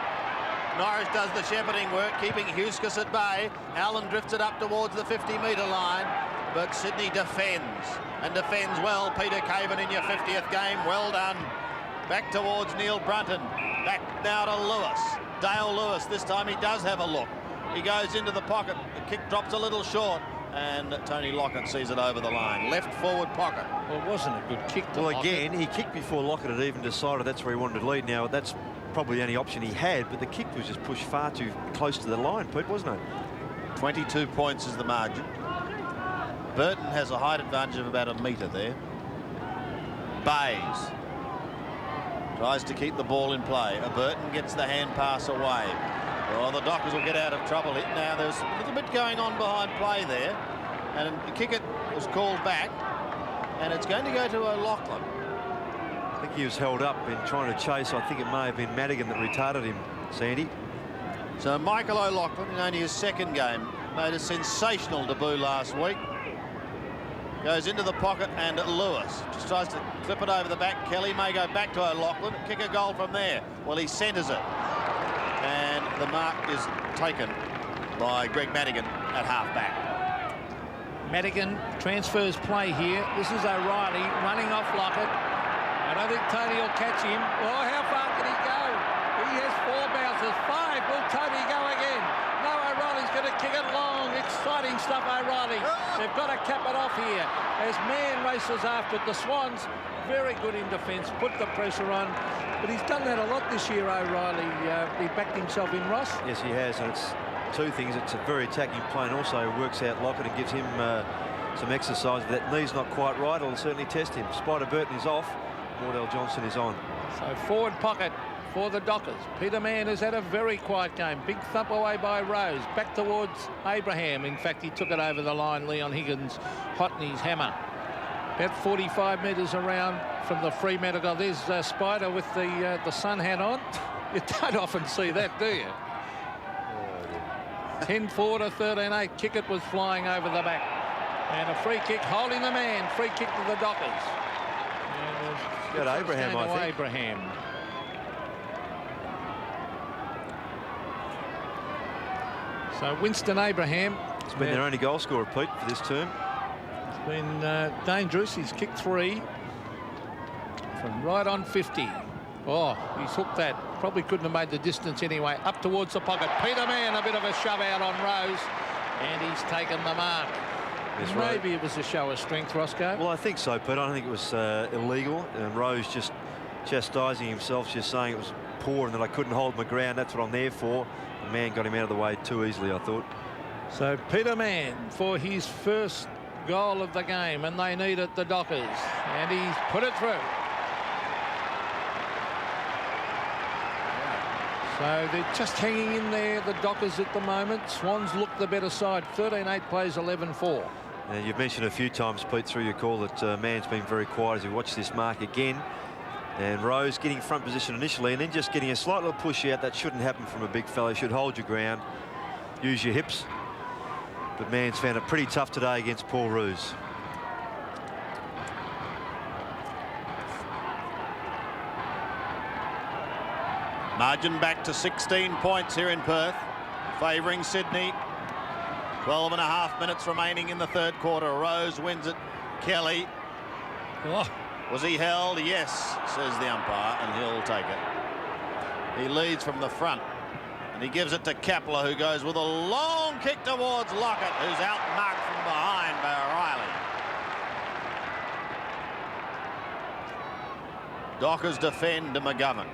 Norris does the shepherding work, keeping Huskis at bay. Allen drifts it up towards the 50-metre line, but Sydney defends, and defends well. Peter Caven in your 50th game, well done. Back towards Neil Brunton. Back now to Lewis. Dale Lewis, this time he does have a look. He goes into the pocket. The kick drops a little short, and Tony Lockett sees it over the line. Left forward pocket. Well, it wasn't a good kick to Well, Lockett. again, he kicked before Lockett had even decided that's where he wanted to lead. Now, that's probably the only option he had, but the kick was just pushed far too close to the line, Pete, wasn't it? 22 points is the margin. Burton has a height advantage of about a metre there. Bays tries to keep the ball in play. Burton gets the hand pass away. Well, the Dockers will get out of trouble. Now, there's a little bit going on behind play there, and the kick was called back, and it's going to go to O'Loughlin. I think he was held up in trying to chase. I think it may have been Madigan that retarded him, Sandy. So Michael O'Loughlin, in only his second game, made a sensational debut last week. Goes into the pocket, and Lewis just tries to clip it over the back. Kelly may go back to O'Loughlin, kick a goal from there. Well, he centres it, and the mark is taken by Greg Madigan at half-back. Madigan transfers play here. This is O'Reilly running off Lockett. I don't think Tony will catch him. Oh, how far can he go? He has 4 bounces. 5. Will Tony go again? No, O'Reilly's going to kick it long. Exciting stuff, O'Reilly. They've got to cap it off here as Mann races after it. The Swans, very good in defence, put the pressure on. But he's done that a lot this year, O'Reilly. He backed himself in, Ross. Yes, he has, and it's two things. It's a very attacking play and also works out Lockett and gives him some exercise. If that knee's not quite right, it'll certainly test him. Spider Burton is off. Wardell Johnson is on. So forward pocket for the Dockers. Peter Mann has had a very quiet game. Big thump away by Rose. Back towards Abraham. In fact, he took it over the line. Leon Higgins hot in his hammer. About 45 metres around from the Fremantle goal. There's Spider with the sun hat on. You don't often see that, do you? 10-4 to 13-8. Kickett was flying over the back. And a free kick holding the man. Free kick to the Dockers. Got Abraham, I think. Abraham. So Winston Abraham. It's been their only goal scorer, Pete, for this term. It's been dangerous. He's kicked 3 from right on 50. Oh, he's hooked that. Probably couldn't have made the distance anyway. Up towards the pocket. Peter Mann, a bit of a shove out on Rose. And he's taken the mark. Yes, maybe it was a show of strength, Roscoe. Well, I think so, Pete. I don't think it was illegal. And Rose just chastising himself, just saying it was poor and that I couldn't hold my ground. That's what I'm there for. The man got him out of the way too easily, I thought. So Peter Mann for his first goal of the game, and they need it, the Dockers. And he's put it through. So they're just hanging in there, the Dockers, at the moment. Swans look the better side. 13-8 plays 11-4. You've mentioned a few times, Pete, through your call that Mann's been very quiet as we watch this mark again. And Rose getting front position initially and then just getting a slight little push out. That shouldn't happen from a big fella. You should hold your ground, use your hips. But Mann's found it pretty tough today against Paul Roos. Margin back to 16 points here in Perth, favouring Sydney. 12.5 minutes remaining in the third quarter. Rose wins it. Kelly. Oh. Was he held? Yes, says the umpire, and he'll take it. He leads from the front, and he gives it to Kepler, who goes with a long kick towards Lockett, who's outmarked from behind by O'Reilly. Dockers defend to McGovern.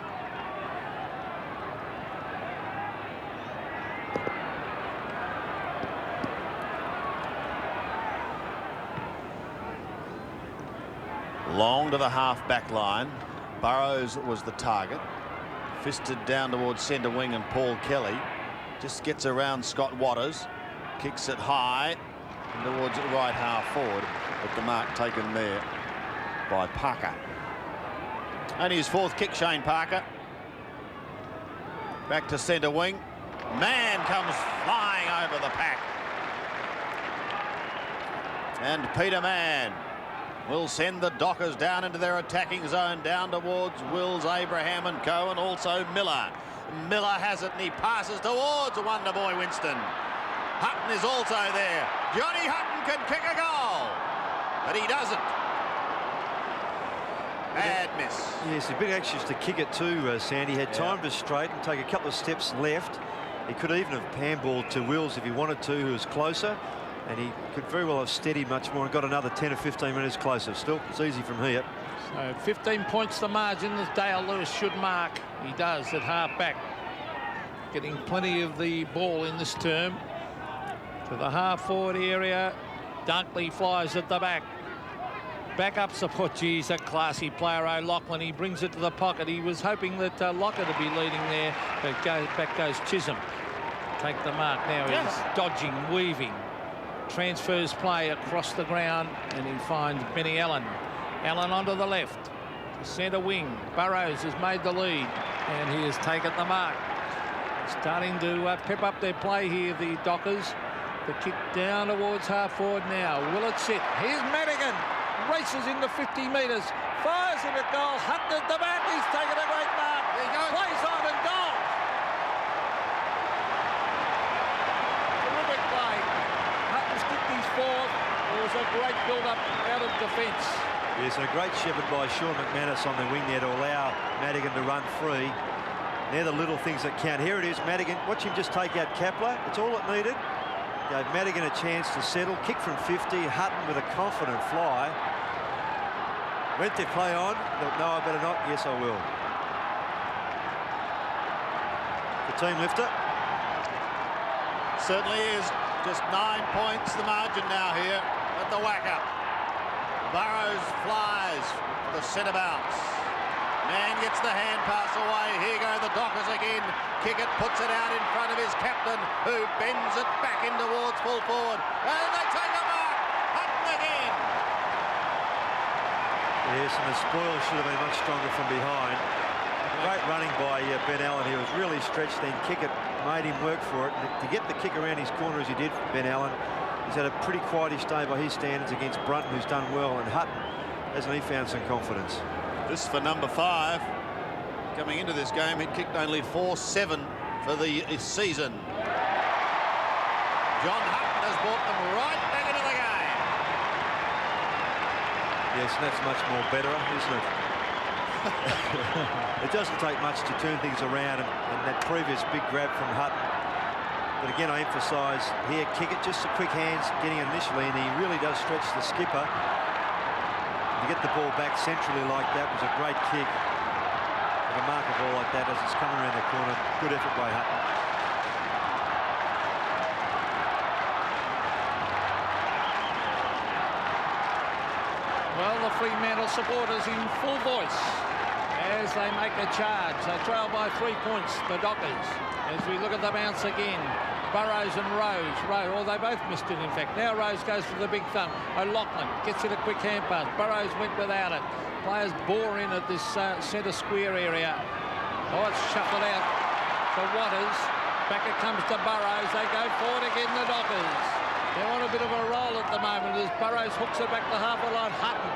Long to the half-back line. Burrows was the target. Fisted down towards centre wing, and Paul Kelly just gets around Scott Waters. Kicks it high and towards the right half forward. But the mark taken there by Parker. Only his fourth kick, Shane Parker. Back to centre wing. Mann comes flying over the pack. And Peter Mann will send the Dockers down into their attacking zone, down towards Wills, Abraham and Co, and also Miller. Miller has it and he passes towards Wonder Boy Winston. Hutton is also there. Johnny Hutton can kick a goal, but he doesn't. Bad miss. Yes, a bit anxious to kick it too, Sandy. Had time to straighten, take a couple of steps left. He could even have handballed to Wills if he wanted to, who was closer. And he could very well have steadied much more and got another 10 or 15 minutes closer. Still, it's easy from here. So 15 points the margin as Dale Lewis should mark. He does at half back. Getting plenty of the ball in this term. To the half forward area. Dunkley flies at the back. Back up support. Geez, a classy player, O'Loughlin. He brings it to the pocket. He was hoping that Lockett would be leading there. But back goes Chisholm. Take the mark now. He's dodging, weaving. Transfers play across the ground, and he finds Benny Allen. Allen onto the left. To centre wing. Burrows has made the lead, and he has taken the mark. Starting to pep up their play here, the Dockers. The kick down towards half forward now. Will it sit? Here's Madigan. Races into 50 metres. Fires it at goal. Hutton at the back. He's taken a great mark. There he goes. Plays on and goal. Terrific play. Hutton's kicked his fourth. It was a great build-up out of defence. Yes, a great shepherd by Sean McManus on the wing there to allow Madigan to run free. They're the little things that count. Here it is, Madigan. Watch him just take out Kepler. It's all it needed. Gave Madigan a chance to settle. Kick from 50. Hutton with a confident fly. Went to play on. Thought, no, I better not. Yes, I will. The team lifter. certainly is. Just 9 points the margin now here at the whack-up. Burrows flies the centre bounce. Man gets the hand pass away. Here go the Dockers again. Kickett puts it out in front of his captain, who bends it back in towards full forward. And they take a mark. Hutton again. Yes, and the spoil should have been much stronger from behind. Great running by Ben Allen. He was really stretched, then Kickett made him work for it. And to get the kick around his corner as he did, Ben Allen, he's had a pretty quietish day by his standards against Brunton, who's done well, and Hutton, hasn't he found some confidence? This for number 5. Coming into this game, he'd kicked only 4-7 for the season. John Hutton has brought them right back into the game. Yes, and that's much more better, isn't it? It doesn't take much to turn things around, and that previous big grab from Hutton. But again, I emphasise here, Kickett, just the quick hands getting initially, and he really does stretch the skipper. To get the ball back centrally like that was a great kick. And to mark a ball like that as it's coming around the corner, good effort by Hutton. Well, the Fremantle supporters in full voice as they make a charge. They trail by 3 points, the Dockers. As we look at the bounce again, Burrows and Rose. Oh, they both missed it, in fact. Now Rose goes for the big thumb. O'Loughlin gets it a quick hand pass. Burrows went without it. Players bore in at this centre square area. Oh, it's shuffled out for Waters. Back it comes to Burrows. They go forward again, the Dockers. They're on a bit of a roll at the moment as Burrows hooks it back to half-a line. Hutton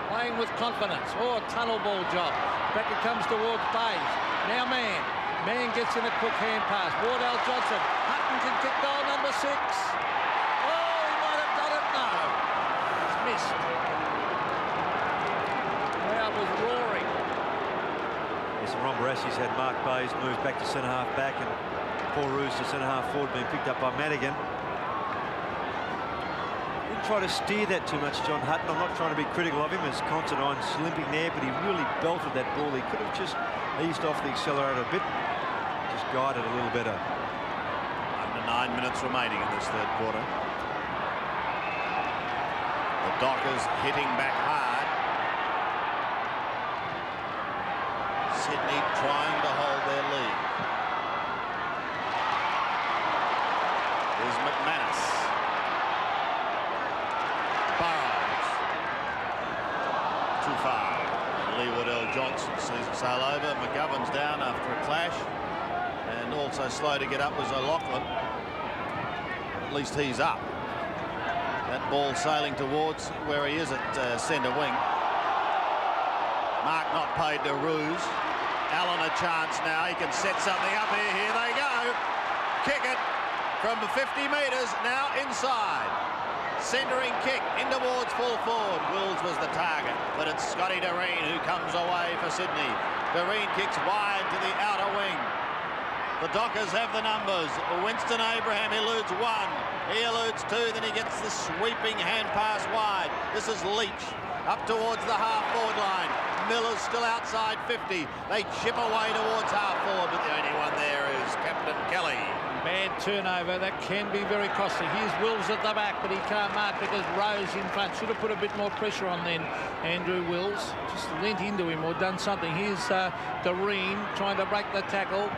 playing with confidence. Oh, a tunnel ball job. Back it comes towards Bayes. Now Man. Man gets in a quick hand pass. Wardell Johnson. Hutton can kick goal number 6. Oh, he might have done it. No. It's missed. The crowd was roaring. Yes, and Ron Barassi's had Mark Bayes moved back to centre-half back, and Paul Roos to centre-half forward, being picked up by Madigan. Didn't try to steer that too much, John Hutton. I'm not trying to be critical of him as Considine's limping there, but he really belted that ball. He could have just eased off the accelerator a bit. Just guided a little better. Under 9 minutes remaining in this third quarter. The Dockers hitting back hard. Sydney trying to hold their lead. Here's McManus. Burrows. Too far. Lee Wardell Johnson sees it sail over. McGovern's down after a clash. And also slow to get up was O'Loughlin. At least he's up. That ball sailing towards where he is at centre wing. Mark not paid to Roos. Allen a chance now. He can set something up here. Here they go. Kick it from 50 metres. Now inside. Centering kick in towards full forward. Wills was the target, but it's Scotty Doreen who comes away for Sydney. Doreen kicks wide to the outer wing. The Dockers have the numbers. Winston Abraham eludes 1. He eludes 2. Then he gets the sweeping hand pass wide. This is Leach up towards the half-forward line. Miller's still outside 50. They chip away towards half-forward, but the only one there is Captain Kelly. Bad turnover. That can be very costly. Here's Wills at the back, but he can't mark because Rose in front. Should have put a bit more pressure on then, Andrew Wills. Just leant into him or done something. Here's Doreen trying to break the tackle.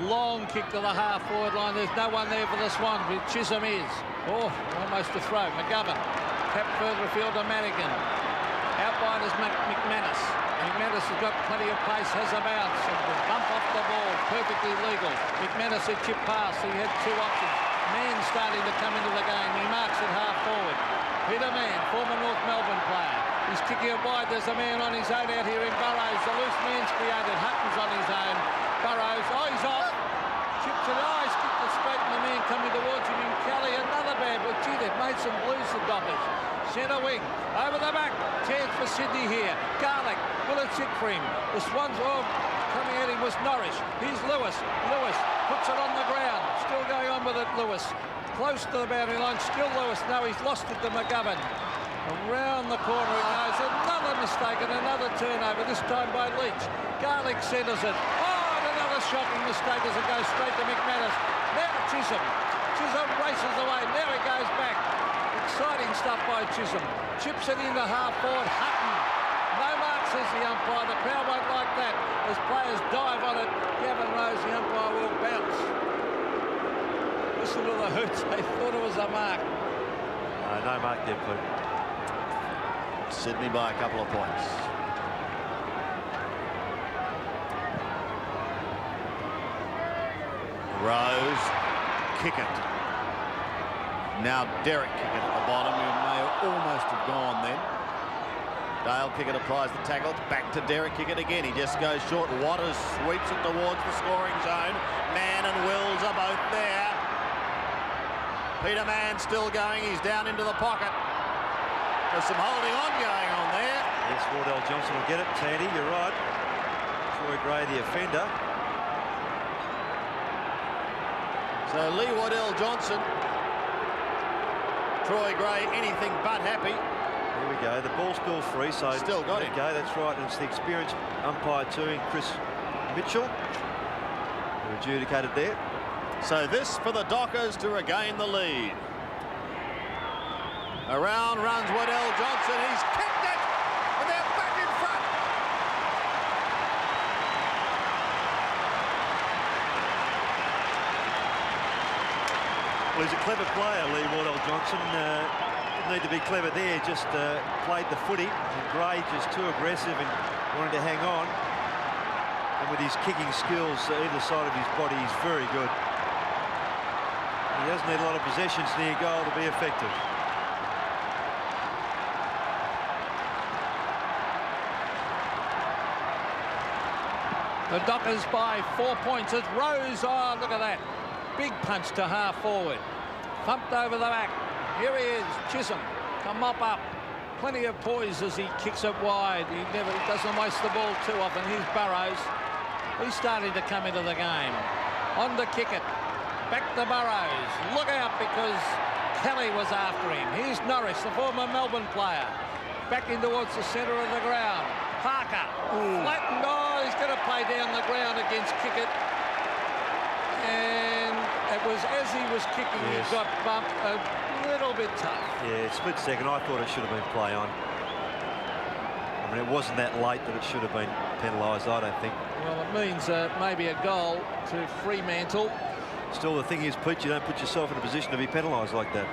Long kick to the half-forward line. There's no one there for the Swans, but Chisholm is. Oh, almost a throw. McGovern. Tap further afield to Madigan. Out wide is McManus. McManus has got plenty of pace, has a bounce. And the bump off the ball, perfectly legal. McManus had chip pass. He had 2 options. Mann starting to come into the game. He marks it half-forward. Peter Mann, former North Melbourne player. He's kicking it wide. There's a man on his own out here in Burrows. The loose man's created. Hutton's on his own. Burrows, oh, he's off. Chips it, oh, he's kicked it straight, and the man coming towards him in Kelly. Another bad, but gee, they've made some blues, the Dockers. Centre wing, over the back. Chance for Sydney here. Garlick, will it sit for him? The Swans, oh, coming at him was Norris. Here's Lewis. Lewis puts it on the ground. Still going on with it, Lewis. Close to the boundary line, still Lewis. No, he's lost it to McGovern. Around the corner it goes. Another mistake and another turnover, this time by Leach. Garlick centres it. Oh, and another shocking mistake as it goes straight to McManus. Now Chisholm. Chisholm races away. Now he goes back. Exciting stuff by Chisholm. Chips it into half forward. Hutton. No mark, says the umpire. The crowd won't like that. As players dive on it, Gavin Rose, the umpire, will bounce. Listen to the hoots. They thought it was a mark. No mark there, Pete. Sydney by a couple of points. Rose, kick it. Now Derek kick it at the bottom. He may almost have gone then. Dale Kickett applies the tackle. It's back to Derek Kickett again. He just goes short. Waters sweeps it towards the scoring zone. Mann and Wills are both there. Peter Mann still going. He's down into the pocket. There's some holding on going on there. Yes, Wardell Johnson will get it. Tandy, you're right. Troy Gray, the offender. So Lee Waddell Johnson, Troy Gray, anything but happy. Here we go. The ball's still free, so still got him. Okay, that's right. And it's the experienced umpire too, in Chris Mitchell, who adjudicated there. So this for the Dockers to regain the lead. Around runs Waddell Johnson. He's kicked it, and they're back in front. Well, he's a clever player, Lee Wardell Johnson. Didn't need to be clever there, just played the footy. And Gray just too aggressive and wanted to hang on. And with his kicking skills, either side of his body, he's very good. He doesn't need a lot of possessions near goal to be effective. The Dockers by 4 points. It's Rose. Oh, look at that. Big punch to half forward. Thumped over the back. Here he is. Chisholm to mop up. Plenty of poise as he kicks it wide. He never doesn't waste the ball too often. Here's Burrows. He's starting to come into the game. On to kick it. Back to Burrows. Look out, because Kelly was after him. Here's Norris, the former Melbourne player. Back in towards the centre of the ground. Parker. Flattened. Oh, he's going to play down the ground against Kickett. And it was as he was kicking, yes, he got bumped a little bit tough. Yeah, split second. I thought it should have been play on. I mean, it wasn't that late that it should have been penalised, I don't think. Well, it means maybe a goal to Fremantle. Still, the thing is, Pete, you don't put yourself in a position to be penalised like that.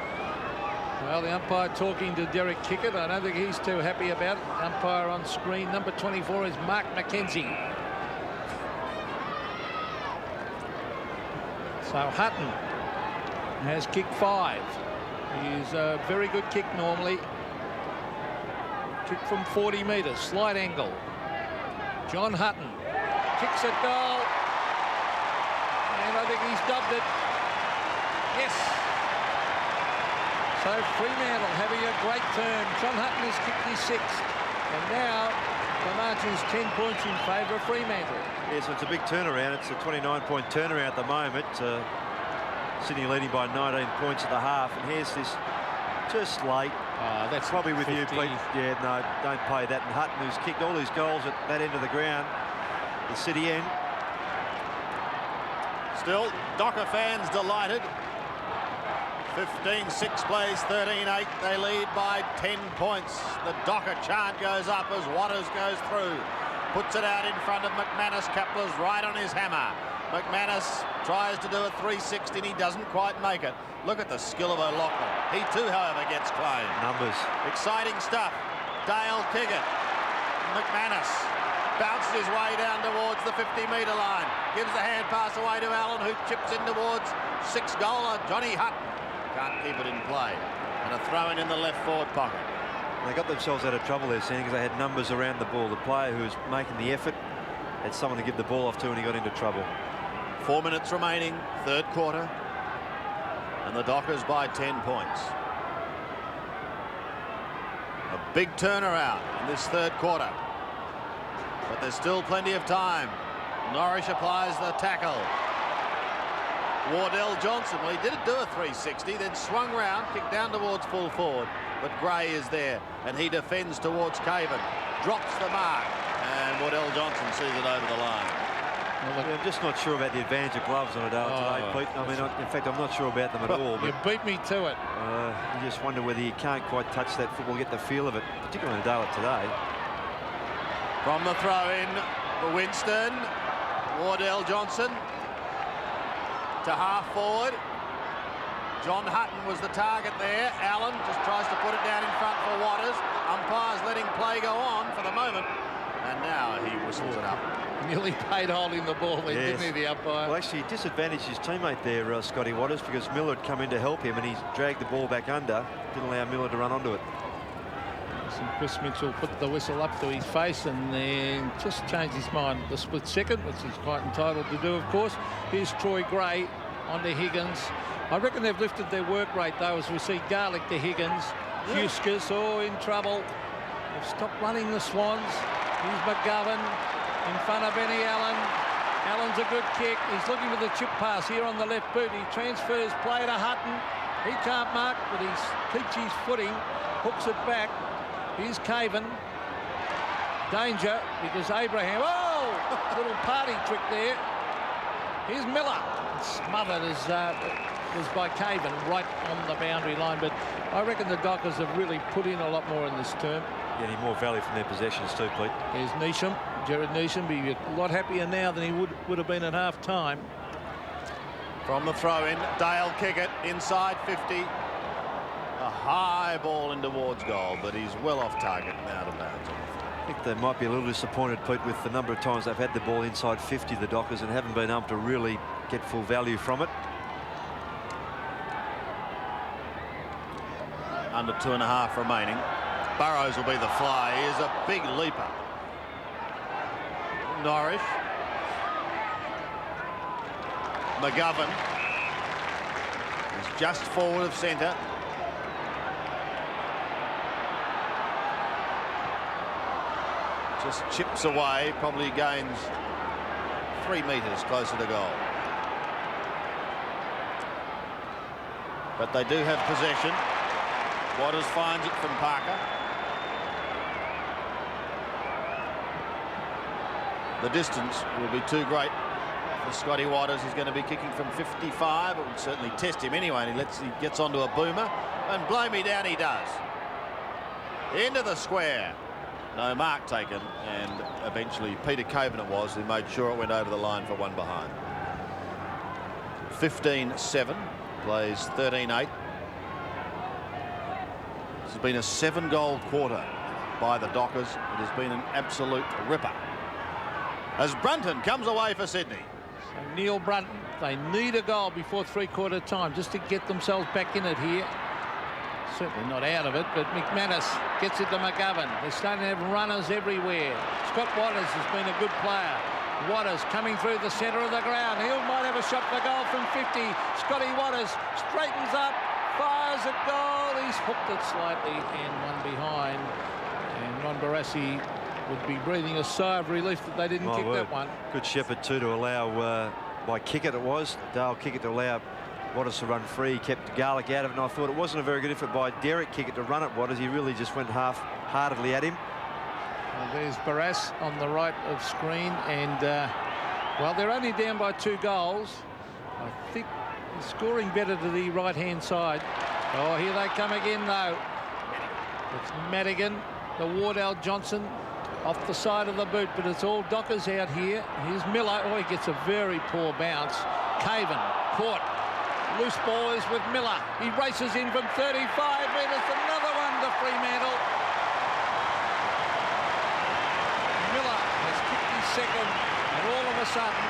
Well, the umpire talking to Derek Kickett. I don't think he's too happy about it. Umpire on screen, number 24, is Mark McKenzie. So Hutton has kicked 5. He's a very good kick normally. Kick from 40 metres, slight angle. John Hutton kicks a goal. And I think he's dubbed it. Yes. So Fremantle having a great turn. John Hutton has kicked his 6th. And now the margin's 10 points in favour of Fremantle. Yeah, so it's a big turnaround. It's a 29-point turnaround at the moment. Sydney leading by 19 points at the half. And here's this just late. That's probably with 50. you, Pete. Yeah, no, don't pay that. And Hutton, who's kicked all his goals at that end of the ground, the City end. Still, Docker fans delighted. 15-6 plays 13-8. They lead by 10 points. The Docker chant goes up as Waters goes through. Puts it out in front of McManus. Kapler's right on his hammer. McManus tries to do a 360 and he doesn't quite make it. Look at the skill of O'Loughlin. He too, however, gets claimed. Numbers. Exciting stuff. Dale Kiggett. McManus bounces his way down towards the 50-metre line. Gives the hand pass away to Allen, who chips in towards 6-goaler Johnny Hutton. Can't keep it in play. And a throw in the left forward pocket. They got themselves out of trouble there, seeing because they had numbers around the ball. The player who was making the effort had someone to give the ball off to, and he got into trouble. 4 minutes remaining, third quarter. And the Dockers by 10 points. A big turnaround in this third quarter. But there's still plenty of time. Norris applies the tackle. Wardell Johnson, well, he did do a 360, then swung round, kicked down towards full forward. But Gray is there, and he defends towards Caven. Drops the mark, and Wardell Johnson sees it over the line. Yeah, I'm just not sure about the advantage of gloves on Adele today, Pete. I mean, in fact, I'm not sure about them at all. You beat me to it. You just wonder whether you can't quite touch that football, get the feel of it, particularly on Adele today. From the throw-in for Winston, Wardell Johnson to half forward. John Hutton was the target there. Allen just tries to put it down in front for Waters. Umpire's letting play go on for the moment. And now he whistles it up. Nearly paid holding the ball there, Yes. didn't he, the umpire? Well, actually, he disadvantaged his teammate there, Scotty Waters, because Miller had come in to help him and he's dragged the ball back under. Didn't allow Miller to run onto it. And Chris Mitchell put the whistle up to his face and then just changed his mind the split second, which he's quite entitled to do, of course. Here's Troy Gray onto Higgins. I reckon they've lifted their work rate, though, as we see Garlick to Higgins. Huskers, in trouble. They've stopped running the Swans. Here's McGovern in front of Benny Allen. Allen's a good kick. He's looking for the chip pass here on the left boot. He transfers play to Hutton. He can't mark, but he keeps his footing, hooks it back. Here's Caven. Danger because Abraham. Oh, little party trick there. Here's Miller. Smothered was by Caven right on the boundary line. But I reckon the Dockers have really put in a lot more in this term. Getting more value from their possessions too, Pete. Here's Neesham. Jared Neesham be a lot happier now than he would have been at half time. From the throw-in, Dale Kickett inside 50. A high ball in towards goal, but he's well off target and out of bounds. I think they might be a little disappointed, Pete, with the number of times they've had the ball inside 50, the Dockers, and haven't been able to really get full value from it. Under 2.5 remaining. Burrows will be the fly. He is a big leaper. Norrish. McGovern is just forward of centre. Just chips away, probably gains 3 metres closer to goal. But they do have possession. Waters finds it from Parker. The distance will be too great for Scotty Waters. He's going to be kicking from 55. It would certainly test him anyway, and he gets onto a boomer, and blow me down he does. Into the square. No mark taken, and eventually Peter Caven it was who made sure it went over the line for one behind. 15-7, plays 13-8. This has been a 7-goal quarter by the Dockers. It has been an absolute ripper. As Brunton comes away for Sydney. So Neil Brunton, they need a goal before three-quarter time just to get themselves back in it here. Certainly not out of it, but McManus gets it to McGovern. They're starting to have runners everywhere. Scott Waters has been a good player. Waters coming through the centre of the ground. He might have a shot for goal from 50. Scotty Waters straightens up, fires a goal. He's hooked it slightly and one behind. And Ron Barassi would be breathing a sigh of relief that they didn't kick that one. Good shepherd too to allow, by Kickett it was, Dale Kickett to allow Waters to run free. He kept Garlick out of it, and I thought it wasn't a very good effort by Derek Kickett to run at Waters. He really just went half-heartedly at him. Well, there's Barras on the right of screen, and well, they're only down by 2 goals. I think they're scoring better to the right-hand side. Oh, here they come again, though. It's Madigan, the Wardell Johnson off the side of the boot, but it's all Dockers out here. Here's Miller. Oh, he gets a very poor bounce. Caven caught. Loose ball is with Miller. He races in from 35 metres. Another one to Fremantle. Miller has kicked his second, and all of a sudden,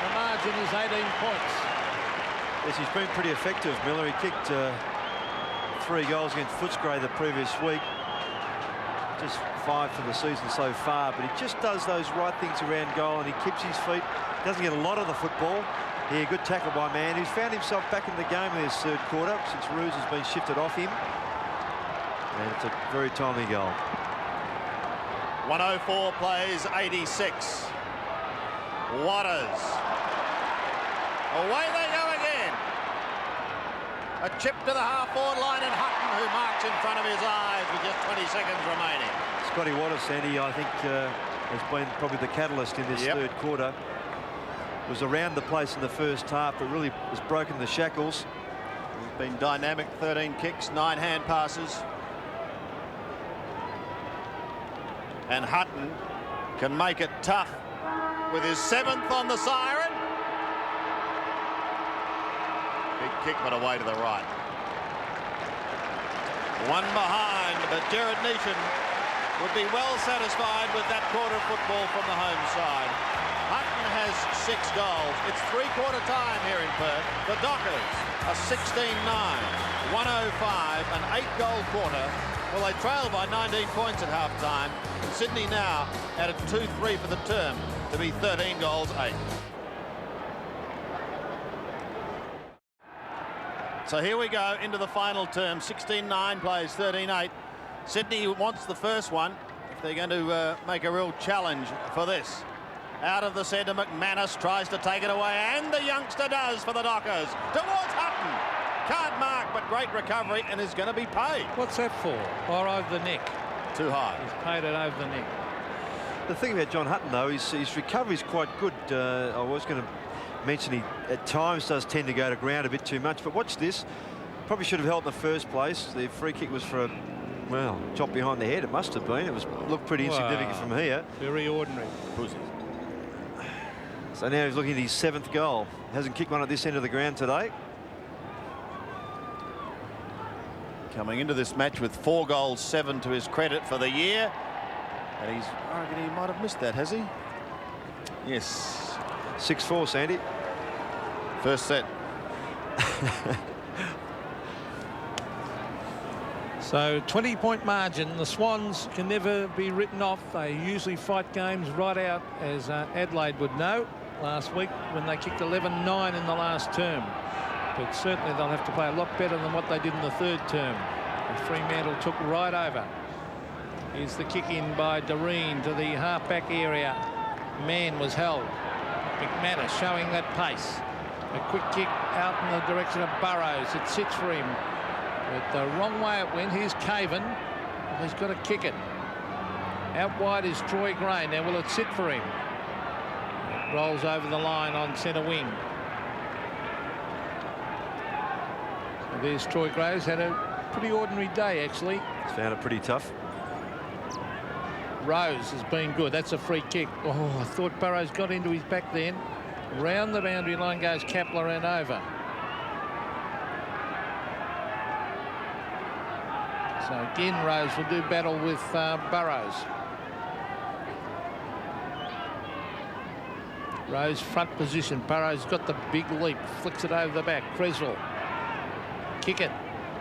the margin is 18 points. Yes, he's been pretty effective, Miller. He kicked 3 goals against Footscray the previous week. Just 5 for the season so far, but he just does those right things around goal, and he keeps his feet. Doesn't get a lot of the football. Yeah, good tackle by man, who's found himself back in the game in this third quarter since Roos has been shifted off him. And it's a very timely goal. 104 plays 86. Waters. Away they go again. A chip to the half-forward line, and Hutton, who marks in front of his eyes with just 20 seconds remaining. Scotty Waters, Sandy, I think, has been probably the catalyst in this third quarter. was around the place in the first half, but really has broken the shackles. He's been dynamic. 13 kicks, 9 hand passes. And Hutton can make it tough with his 7th on the siren. Big kick, but away to the right. One behind, but Jared Neesham would be well satisfied with that quarter of football from the home side. Hutton has 6 goals. It's 3/4 time here in Perth. The Dockers are 16-9, 105, an 8-goal quarter. Well, they trail by 19 points at half-time. Sydney now at a 2-3 for the term to be 13 goals, 8. So here we go into the final term. 16-9 plays 13-8. Sydney wants the first one if they're going to make a real challenge for this. Out of the centre, McManus tries to take it away, and the youngster does for the Dockers. Towards Hutton. Can't mark, but great recovery, and is going to be paid. What's that for? Or over the neck? Too high. He's paid it over the neck. The thing about John Hutton, though, is his recovery is quite good. I was going to mention he at times does tend to go to ground a bit too much, but watch this. Probably should have held in the first place. The free kick was for a, well, chop behind the head. It must have been. It looked pretty insignificant from here. Very ordinary. So now he's looking at his 7th goal. Hasn't kicked one at this end of the ground today. Coming into this match with 4 goals, 7 to his credit for the year. And I reckon he might have missed that, has he? Yes. 6-4, Sandy. First set. So 20-point margin. The Swans can never be written off. They usually fight games right out, as Adelaide would know last week when they kicked 11-9 in the last term. But certainly they'll have to play a lot better than what they did in the 3rd term. And Fremantle took right over. Here's the kick in by Doreen to the half-back area. Man was held. McManus showing that pace. A quick kick out in the direction of Burrows. It sits for him. But the wrong way it went. Here's Caven. He's got to kick it. Out wide is Troy Gray. Now will it sit for him? It rolls over the line on centre wing. So there's Troy Gray. He's had a pretty ordinary day, actually. He's found it pretty tough. Rose has been good. That's a free kick. Oh, I thought Burrows got into his back then. Round the boundary line goes Kapler and over. So again, Rose will do battle with Burrows. Rose front position. Burrows got the big leap. Flicks it over the back. Creswell. Kick it.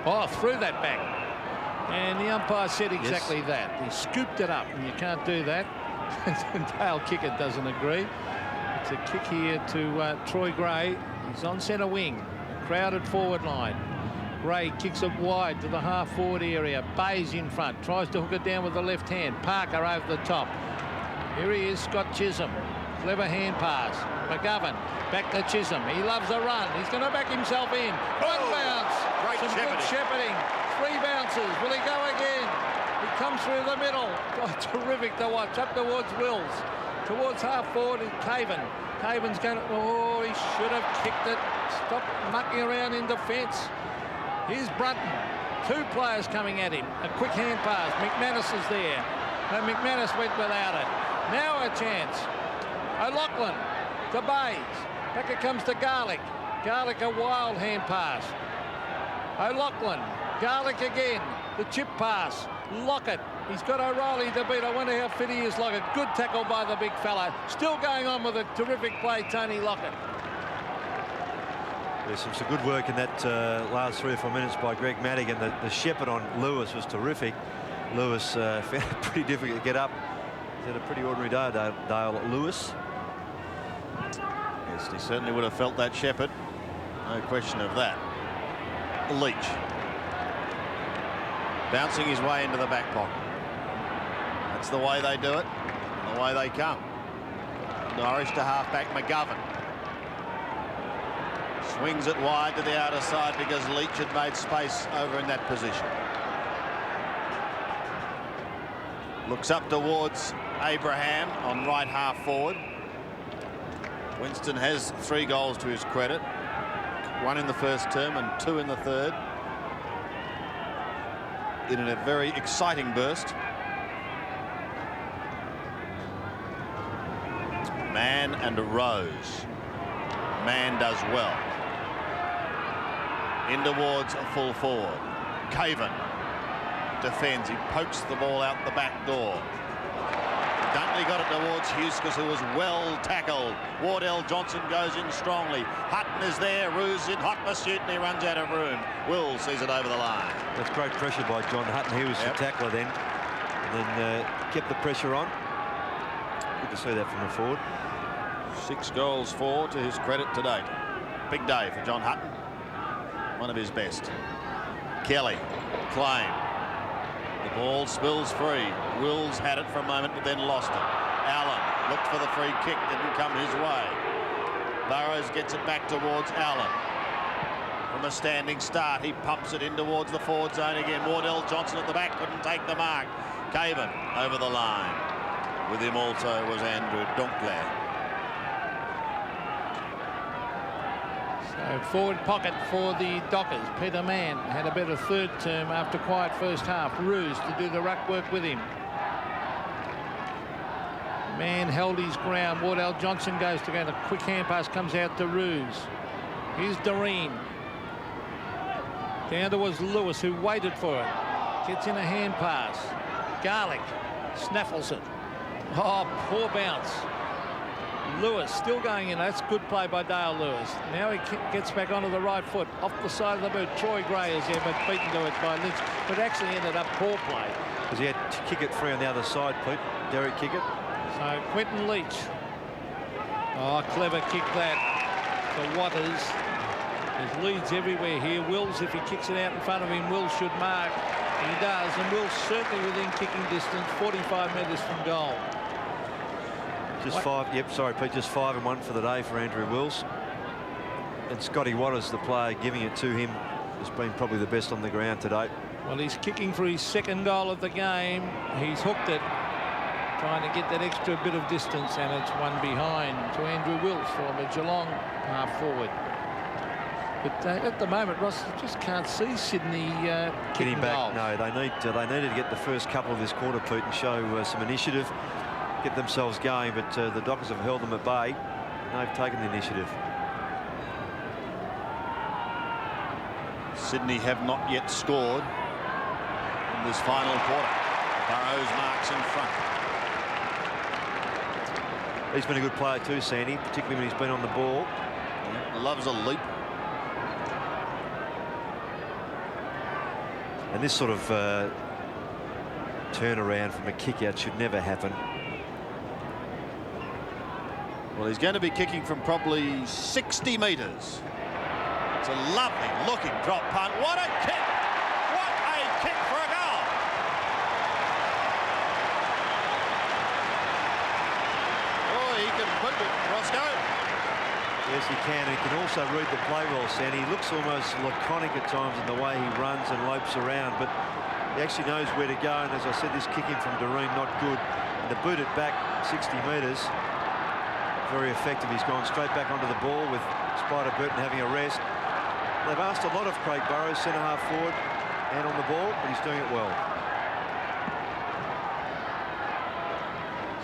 Oh, through that back. And the umpire said exactly that. He scooped it up, and you can't do that. Dale Kickett doesn't agree. It's a kick here to Troy Gray. He's on centre wing. Crowded forward line. Gray kicks it wide to the half-forward area. Bayes in front. Tries to hook it down with the left hand. Parker over the top. Here he is, Scott Chisholm. Clever hand pass. McGovern back to Chisholm. He loves a run. He's going to back himself in. One bounce. Great Some good shepherding. 3 bounces. Will he go again? He comes through the middle. Oh, terrific to watch. Up towards Wills. Towards half-forward is Caven. Caven's going to... Oh, he should have kicked it. Stop mucking around in defence. Here's Brunton. 2 players coming at him. A quick hand pass. McManus is there. No, McManus went without it. Now a chance. O'Loughlin to Bayes. Back it comes to Garlick. Garlick a wild hand pass. O'Loughlin. Garlick again. The chip pass. Lockett. He's got O'Reilly to beat. I wonder how fit he is, Lockett. Good tackle by the big fella. Still going on with a terrific play, Tony Lockett. There's some good work in that last 3 or 4 minutes by Greg Madigan. The shepherd on Lewis was terrific. Lewis found it pretty difficult to get up. He's had a pretty ordinary day, Dale Lewis. Yes, he certainly would have felt that shepherd. No question of that. Leach. Bouncing his way into the back pocket. That's the way they do it, the way they come. Norris to halfback McGovern. Swings it wide to the outer side because Leach had made space over in that position. Looks up towards Abraham on right half forward. Winston has 3 goals to his credit. 1 in the first term and 2 in the third. In a very exciting burst. Mann and Rose. Mann does well. In towards a full forward. Caven defends. He pokes the ball out the back door. Dunkley got it towards Huskus, who was well tackled. Wardell Johnson goes in strongly. Hutton is there. Roos in hot pursuit, and he runs out of room. Will sees it over the line. That's great pressure by John Hutton. He was the tackler then. And then kept the pressure on. Good to see that from the forward. 6 goals, 4 to his credit to date. Big day for John Hutton. One of his best. Kelly, claim. The ball spills free. Wills had it for a moment, but then lost it. Allen looked for the free kick, didn't come his way. Burrows gets it back towards Allen. From a standing start, he pumps it in towards the forward zone again. Wardell Johnson at the back couldn't take the mark. Caven over the line. With him also was Andrew Dunkley. So forward pocket for the Dockers. Peter Mann had a better third term after quiet first half. Roos to do the ruck work with him. Mann held his ground. Wardell Johnson goes to go. The quick hand pass comes out to Roos. Here's Doreen. Down towards Lewis, who waited for it. Gets in a hand pass. Garlick snaffles it. Oh, poor bounce. Lewis still going in. That's good play by Dale Lewis. Now he gets back onto the right foot off the side of the boot. Troy Gray is there, but beaten to it by Lynch. But actually ended up poor play. Because he had to kick it free on the other side, Pete. Derek Kickett. So Quentin Leach. Oh, clever kick that for Watters. There's leads everywhere here. Wills, if he kicks it out in front of him, Wills should mark. He does, and Wills certainly within kicking distance, 45 metres from goal. Just 5, yep, sorry, Pete, just 5 and 1 for the day for Andrew Wills. And Scotty Watters, the player giving it to him, has been probably the best on the ground to date. Well, he's kicking for his 2nd goal of the game. He's hooked it, trying to get that extra bit of distance, and it's one behind to Andrew Wills from a Geelong half forward. But at the moment, Ross, you just can't see Sydney kicking back. goals. No, they needed to get the first couple of this quarter, Pete, and show some initiative, get themselves going. But the Dockers have held them at bay. And they've taken the initiative. Sydney have not yet scored in this final quarter. Burrows marks in front. He's been a good player too, Sandy, particularly when he's been on the ball. Loves a leap. And this sort of turnaround from a kick out should never happen. Well, he's going to be kicking from probably 60 metres. It's a lovely looking drop punt. What a kick! What a kick for a goal! Oh, he can put it, Roscoe. Yes, he can. He can also read the play well, Sandy. He looks almost laconic at times in the way he runs and lopes around, but he actually knows where to go. And as I said, this kicking from Doreen, not good. And to boot it back 60 metres, very effective. He's gone straight back onto the ball with Spider Burton having a rest. They've asked a lot of Craig Burrows, centre half forward and on the ball, but he's doing it well.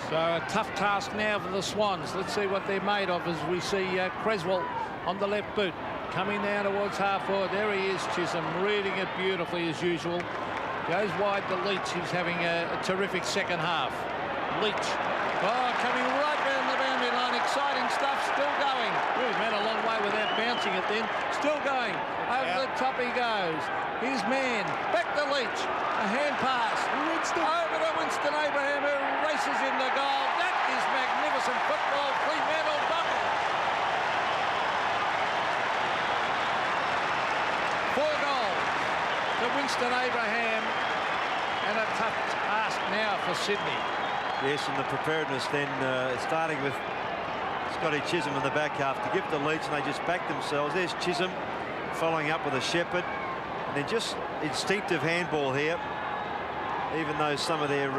So a tough task now for the Swans. Let's see what they're made of as we see Creswell on the left boot coming now towards half forward. There he is, Chisholm, reading it beautifully as usual. Goes wide to Leach, who's having a terrific second half. Leach, oh, coming right down the boundary line. Exciting stuff, still going. Oh, he's went a long way without bouncing it then. Still going. Over the top he goes. Here's Mann. Back to Leach. A hand pass. Over to Winston Abraham, who races in the goal. That is magnificent football. Fremantle Dockers. 4 goals to Winston Abraham. And a tough task now for Sydney. Yes, and the preparedness then starting with Scotty Chisholm in the back half to give the Leach, and they just back themselves. There's Chisholm following up with a Shepherd, and then just instinctive handball here, even though some of their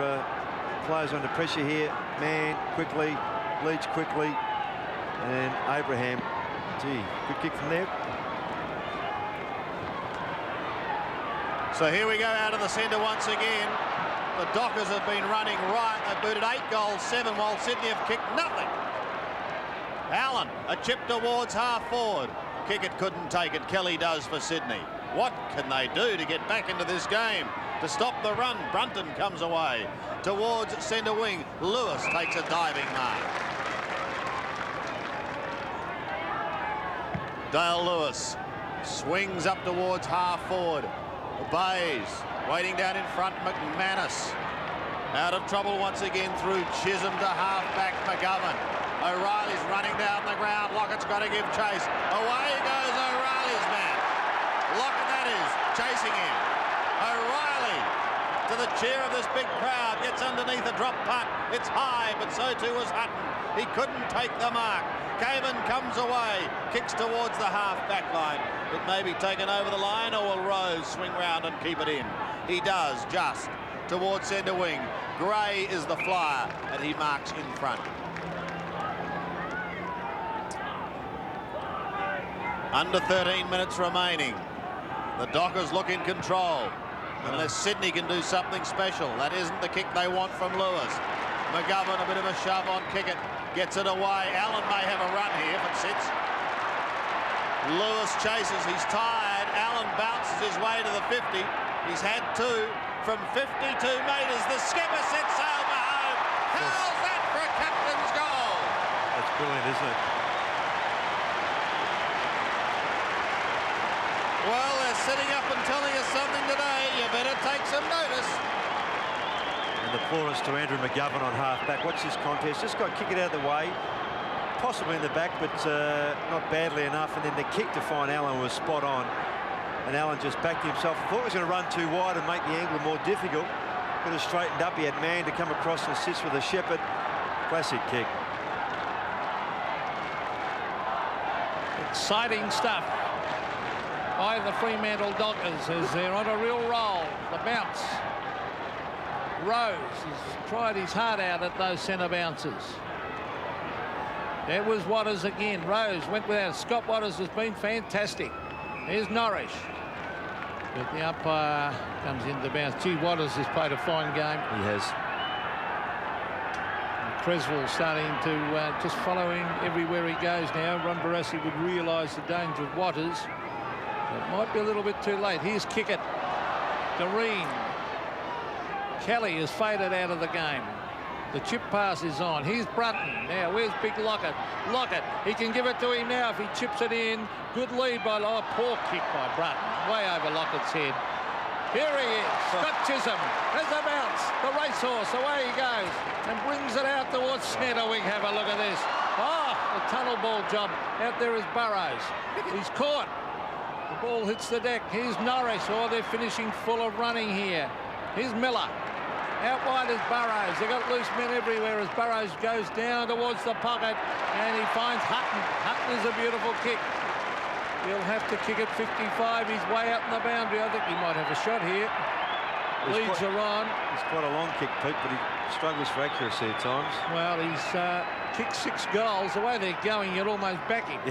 players are under pressure here. Mann quickly, Leach quickly, And Abraham, gee, good kick from there. So here we go out of the centre once again. The Dockers have been running right. They've booted 8 goals, 7, while Sydney have kicked nothing. Allen, a chip towards half forward. Kickett couldn't take it. Kelly does for Sydney. What can they do to get back into this game? To stop the run, Brunton comes away towards centre wing. Lewis takes a diving mark. Dale Lewis swings up towards half forward. Bays waiting down in front. McManus out of trouble once again through Chisholm to half back. McGovern. O'Reilly's running down the ground. Lockett's got to give chase. Away goes O'Reilly's man. Lockett, that is, chasing him. O'Reilly to the cheer of this big crowd, gets underneath a drop punt. It's high, but so too was Hutton. He couldn't take the mark. Caven comes away, kicks towards the half-back line. It may be taken over the line, or will Rose swing round and keep it in? He does, just towards centre wing. Gray is the flyer, and he marks in front. Under 13 minutes remaining. The Dockers look in control, unless Sydney can do something special. That isn't the kick they want from Lewis. McGovern, a bit of a shove on Kickett. Gets it away. Allen may have a run here if it sits. Lewis chases. He's tired. Allen bounces his way to the 50. He's had 2 from 52 metres. The skipper sets sail for home. How's that for a captain's goal? That's brilliant, isn't it? Well, they're sitting up and telling us something today. You better take some notice. And the applause to Andrew McGovern on half-back. Watch this contest. Just got kick it out of the way. Possibly in the back, but not badly enough. And then the kick to find Allen was spot on. And Allen just backed himself. I thought he was going to run too wide and make the angle more difficult. Could have straightened up. He had man to come across and assist with a Shepherd. Classic kick. Exciting stuff by the Fremantle Dockers as they're on a real roll. The bounce. Rose has tried his heart out at those centre bounces. There was Waters again. Rose went without. Scott Waters has been fantastic. Here's Norrish. But the umpire comes in to bounce. Gee, Waters has played a fine game. He has. And Creswell starting to just following everywhere he goes now. Ron Barassi would realise the danger of Waters. It might be a little bit too late. Here's Kickett. Doreen. Kelly has faded out of the game. The chip pass is on. Here's Brunton. Now, where's big Lockett? Lockett, he can give it to him now if he chips it in. Good lead by... Oh, poor kick by Brunton. Way over Lockett's head. Here he is. Scott Chisholm. There's a bounce. The racehorse. Away he goes. And brings it out towards centre wing. Have a look at this. Oh, the tunnel ball job. Out there is Burrows. He's caught. The ball hits the deck. Here's Norris. Oh, they're finishing full of running here. Here's Miller. Out wide is Burrows. They've got loose men everywhere as Burrows goes down towards the pocket and he finds Hutton. Hutton is a beautiful kick. He'll have to kick at 55. He's way out in the boundary. I think he might have a shot here. Leads are on. It's quite a long kick, Pete, but he struggles for accuracy at times. Well, he's kicked 6 goals. The way they're going, you'd almost back him.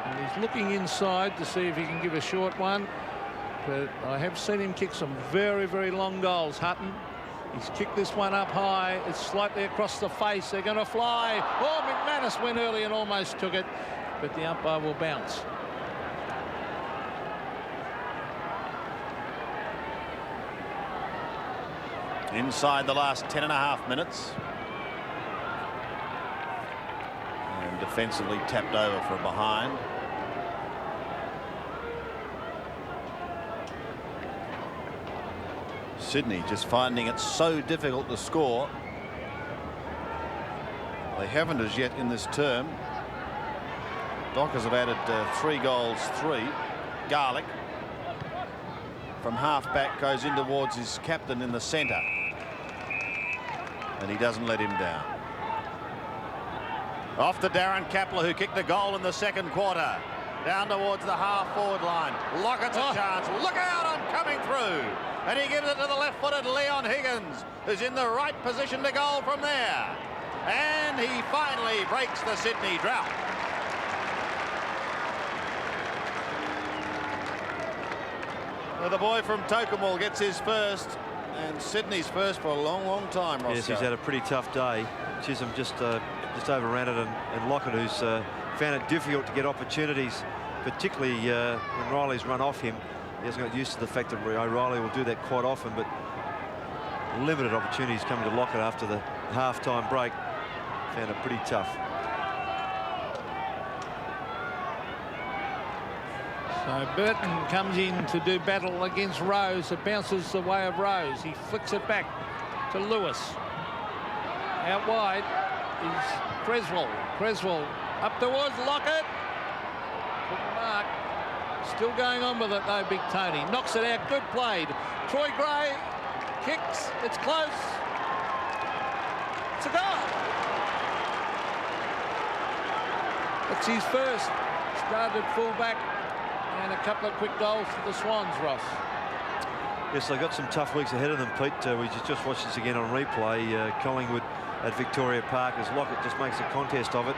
And he's looking inside to see if he can give a short one. But I have seen him kick some very, very long goals, Hutton. He's kicked this one up high. It's slightly across the face. They're going to fly. Oh, McManus went early and almost took it. But the umpire will bounce. Inside the last 10.5 minutes. And defensively tapped over for a behind. Sydney just finding it so difficult to score. They haven't as yet in this term. Dockers have added 3 goals, 3. Garlick from half-back goes in towards his captain in the centre. And he doesn't let him down. Off to Darren Kapler, who kicked a goal in the second quarter. Down towards the half-forward line. Lockett's a chance. Look out, I'm coming through. And he gives it to the left-footed Leon Higgins, who's in the right position to goal from there. And he finally breaks the Sydney drought. Well, the boy from Tokemall gets his first, and Sydney's first for a long, long time, Roscoe. Yes, he's had a pretty tough day. Chisholm just overran it, and Lockett, who's found it difficult to get opportunities, particularly when Riley's run off him. He hasn't got used to the fact that O'Reilly will do that quite often, but limited opportunities coming to Lockett after the half-time break. Found it pretty tough. So Burton comes in to do battle against Rose. It bounces the way of Rose. He flicks it back to Lewis. Out wide is Creswell. Creswell up towards Lockett. Good mark. Still going on with it though, Big Tony. Knocks it out. Good played. Troy Gray kicks. It's close. It's a goal. It's his first. Started full back. And a couple of quick goals for the Swans, Ross. Yes, they've got some tough weeks ahead of them, Pete. We just watched this again on replay. Collingwood at Victoria Park as Lockett just makes a contest of it.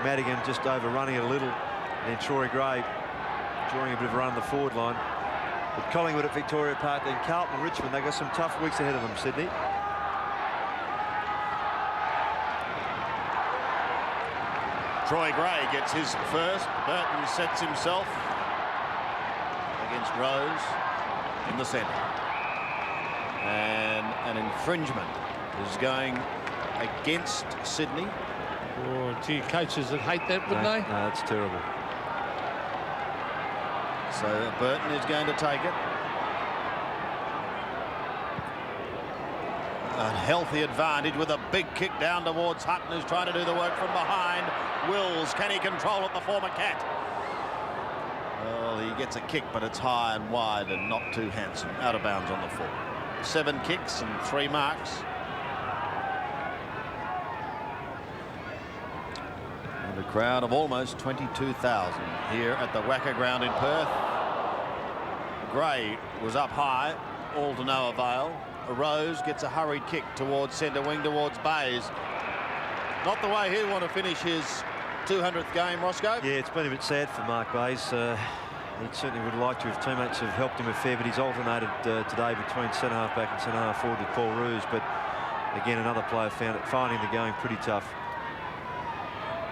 Madigan just overrunning it a little. And Troy Gray drawing a bit of a run on the forward line. But Collingwood at Victoria Park, then Carlton and Richmond. They've got some tough weeks ahead of them, Sydney. Troy Gray gets his first. Burton sets himself against Rose in the centre. And an infringement is going against Sydney. Oh, gee, coaches that hate that, wouldn't they? No, that's terrible. So Burton is going to take it. A healthy advantage with a big kick down towards Hutton, who's trying to do the work from behind. Wills, can he control it, the former Cat? Well, he gets a kick, but it's high and wide and not too handsome. Out of bounds on the full. 7 kicks and 3 marks. And a crowd of almost 22,000 here at the Wacker Ground in Perth. Gray was up high, all to no avail. Rose gets a hurried kick towards centre wing towards Bays. Not the way he'd want to finish his 200th game, Roscoe. Yeah, it's been a bit sad for Mark Bays. He certainly would like to, if teammates have helped him a fair bit. He's alternated today between centre-half back and centre-half forward with Paul Roos. But again, another player finding the going pretty tough.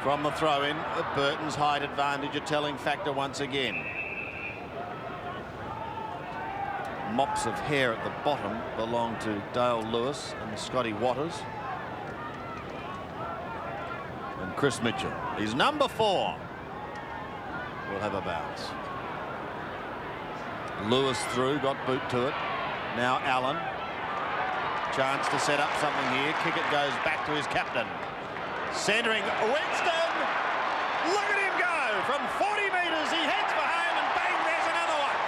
From the throw-in, Burton's height advantage a telling factor once again. Mops of hair at the bottom belong to Dale Lewis and Scotty Watters. And Chris Mitchell. He's number 4. Will have a bounce. Lewis through, got boot to it. Now Allen. Chance to set up something here. Kick it goes back to his captain. Centering Winston. Look at him go. From 40 metres he heads for home and bang, there's another one.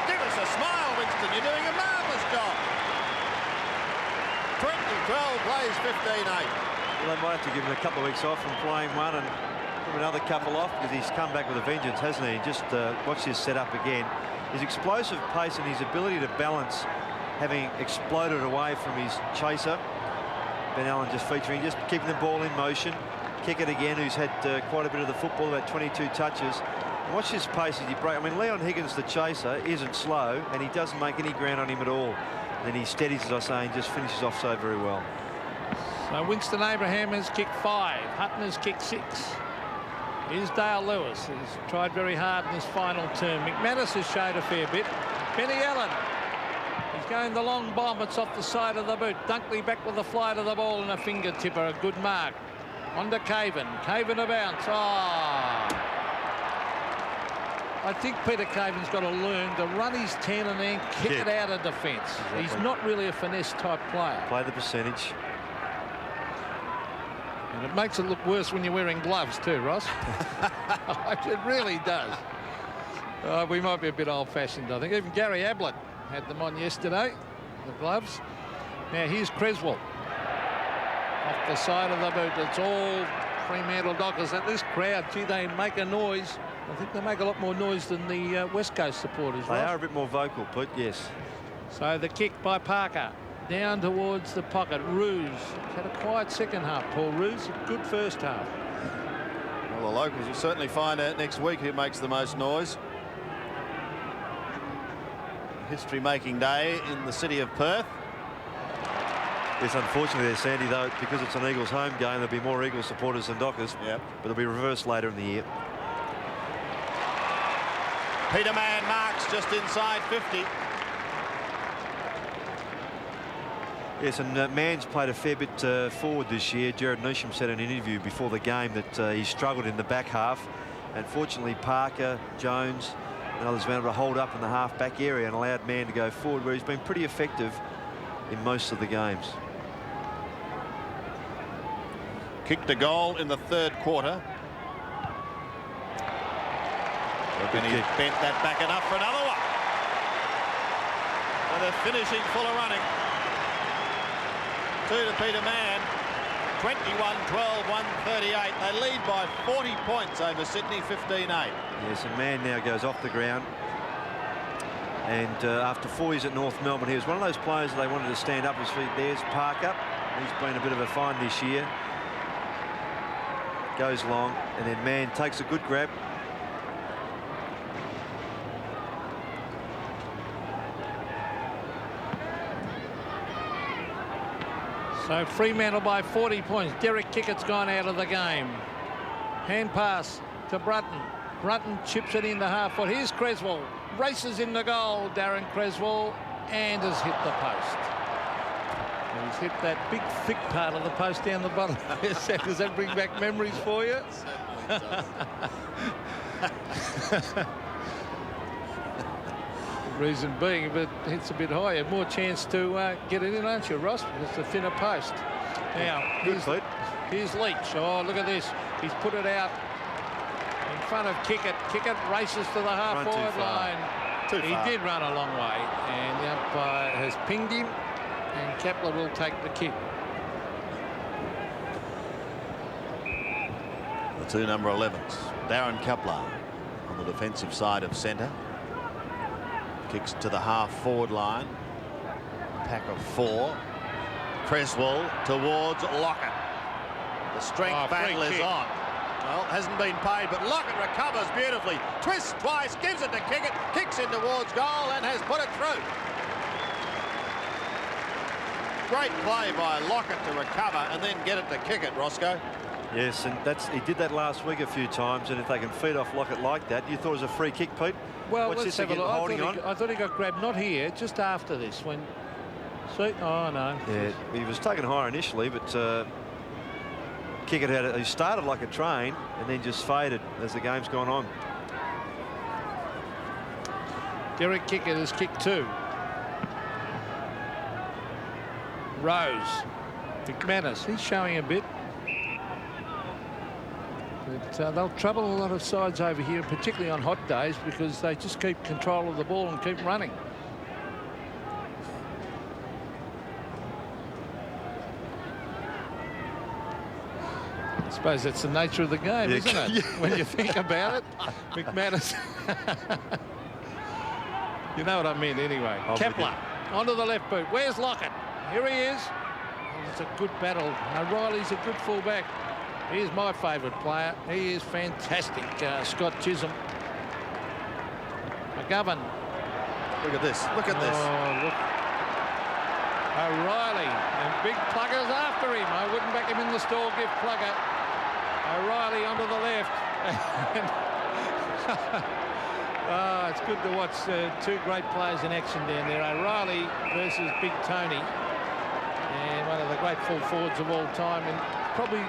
Give us a smile, Winston. You're doing a marvellous job. 20-12 plays 15-8. Well, they might have to give him a couple of weeks off from playing one and give him another couple off, because he's come back with a vengeance, hasn't he? Just watch this set up again. His explosive pace and his ability to balance, having exploded away from his chaser. Ben Allen just featuring, just keeping the ball in motion. Kick it again, who's had quite a bit of the football, about 22 touches. And watch his pace as he breaks. I mean, Leon Higgins, the chaser, isn't slow, and he doesn't make any ground on him at all. And then he steadies, as I say, and just finishes off so very well. So Winston Abraham has kicked 5. Hutton has kicked 6. Here's Dale Lewis, who's tried very hard in this final term. McManus has showed a fair bit. Benny Allen. He's going the long bomb. It's off the side of the boot. Dunkley back with the flight of the ball and a finger tipper. A good mark. On to Caven. Caven a bounce. Oh. I think Peter Caven's got to learn to run his 10 and then kick it out of defence. Exactly. He's not really a finesse type player. Play the percentage. And it makes it look worse when you're wearing gloves too, Ross. It really does. We might be a bit old-fashioned, I think. Even Gary Ablett had them on yesterday, the gloves. Now here's Creswell. Off the side of the boot. It's all Fremantle Dockers. And this crowd, gee, they make a noise. I think they make a lot more noise than the West Coast supporters. They are a bit more vocal, Pete, yes. So the kick by Parker. down towards the pocket. Ruse had a quiet second half. Paul Ruse, a good first half. Well, the locals will certainly find out next week who makes the most noise. History-making day in the city of Perth. Yes, unfortunately there, Sandy, though, because it's an Eagles home game, there'll be more Eagles supporters than Dockers. Yep. But it'll be reversed later in the year. Peter Mann marks just inside 50. Yes, and Mann's played a fair bit forward this year. Jared Neesham said in an interview before the game that he struggled in the back half. And fortunately, Parker, Jones and others were able to hold up in the half-back area and allowed Mann to go forward, where he's been pretty effective in most of the games. Kicked a goal in the third quarter. And he bent that back enough for another one. And they're finishing full of running. 2 to Peter Mann. 21-12, 138. They lead by 40 points over Sydney, 15-8. Yes, and Mann now goes off the ground. And after 4 years at North Melbourne, he was one of those players that they wanted to stand up his feet. There's Parker. He's been a bit of a find this year. Goes long, and then Mann takes a good grab. So Fremantle by 40 points. Derek Kickett's gone out of the game. Hand pass to Brutton. Brutton chips it into half foot. Here's Creswell. Races in the goal, Darren Creswell, and has hit the post. He's hit that big, thick part of the post down the bottom. Does that bring back memories for you? Reason being, if it hits a bit higher, more chance to get it in, aren't you, Ross? It's a thinner post. Now, here's Leach. Oh, look at this. He's put it out in front of Kickett. Kickett races to the half-forward line. He did run a long way, and the umpire has pinged him, and Kepler will take the kick. The 2 number 11s. Darren Kepler on the defensive side of centre. Kicks to the half-forward line. Pack of 4. Creswell towards Lockett. The strength battle is on. Well, hasn't been paid, but Lockett recovers beautifully. Twists twice, gives it to Kickett, kicks in towards goal and has put it through. Great play by Lockett to recover and then get it to Kickett, Roscoe. Yes, and he did that last week a few times, and if they can feed off Lockett like that, you thought it was a free kick, Pete? Well, let's have a look. I thought he got grabbed, not here, just after this. When, see, oh no. Yeah, he was taken higher initially, but Kickett he started like a train and then just faded as the game's gone on. Derek Kickett has kicked 2. Rose. McManus, he's showing a bit. But they'll trouble a lot of sides over here, particularly on hot days, because they just keep control of the ball and keep running. I suppose that's the nature of the game, isn't it? Yeah. When you think about it. McManus. You know what I mean anyway. Kepler onto the left boot. Where's Lockett? Here he is. Oh, it's a good battle. O'Reilly's a good fullback. He's my favourite player. He is fantastic. Scott Chisholm. McGovern. Look at this. Look at this. Oh, look. O'Reilly. And big Plugger's after him. I wouldn't back him in the stall. Give Plugger. O'Reilly onto the left. Oh, it's good to watch 2 great players in action down there. O'Reilly versus Big Tony. And one of the great full forwards of all time. And probably...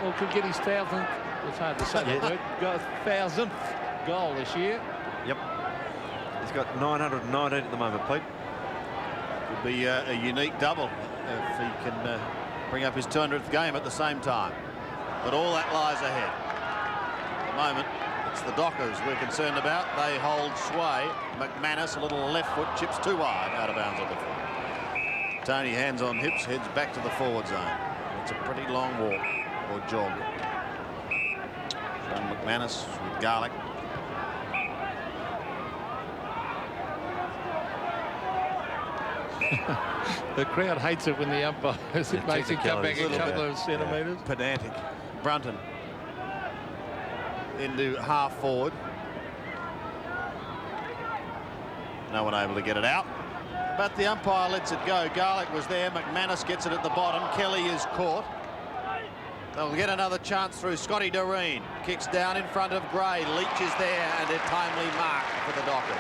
well, could get his 1,000th, it's hard to say that word, 1,000th goal this year. Yep. He's got 919 at the moment, Pete. Could be a unique double if he can bring up his 200th game at the same time. But all that lies ahead. At the moment, it's the Dockers we're concerned about. They hold sway. McManus, a little left foot, chips too wide, out of bounds on the foot. Tony, hands on hips, heads back to the forward zone. It's a pretty long walk. Or jog. Sean McManus with Garlick. The crowd hates it when the umpires it makes it come back a couple of centimetres. Pedantic. Brunton into half forward. No one able to get it out. But the umpire lets it go. Garlick was there. McManus gets it at the bottom. Kelly is caught. They'll get another chance through. Scotty Doreen kicks down in front of Gray. Leach is there and a timely mark for the Dockers.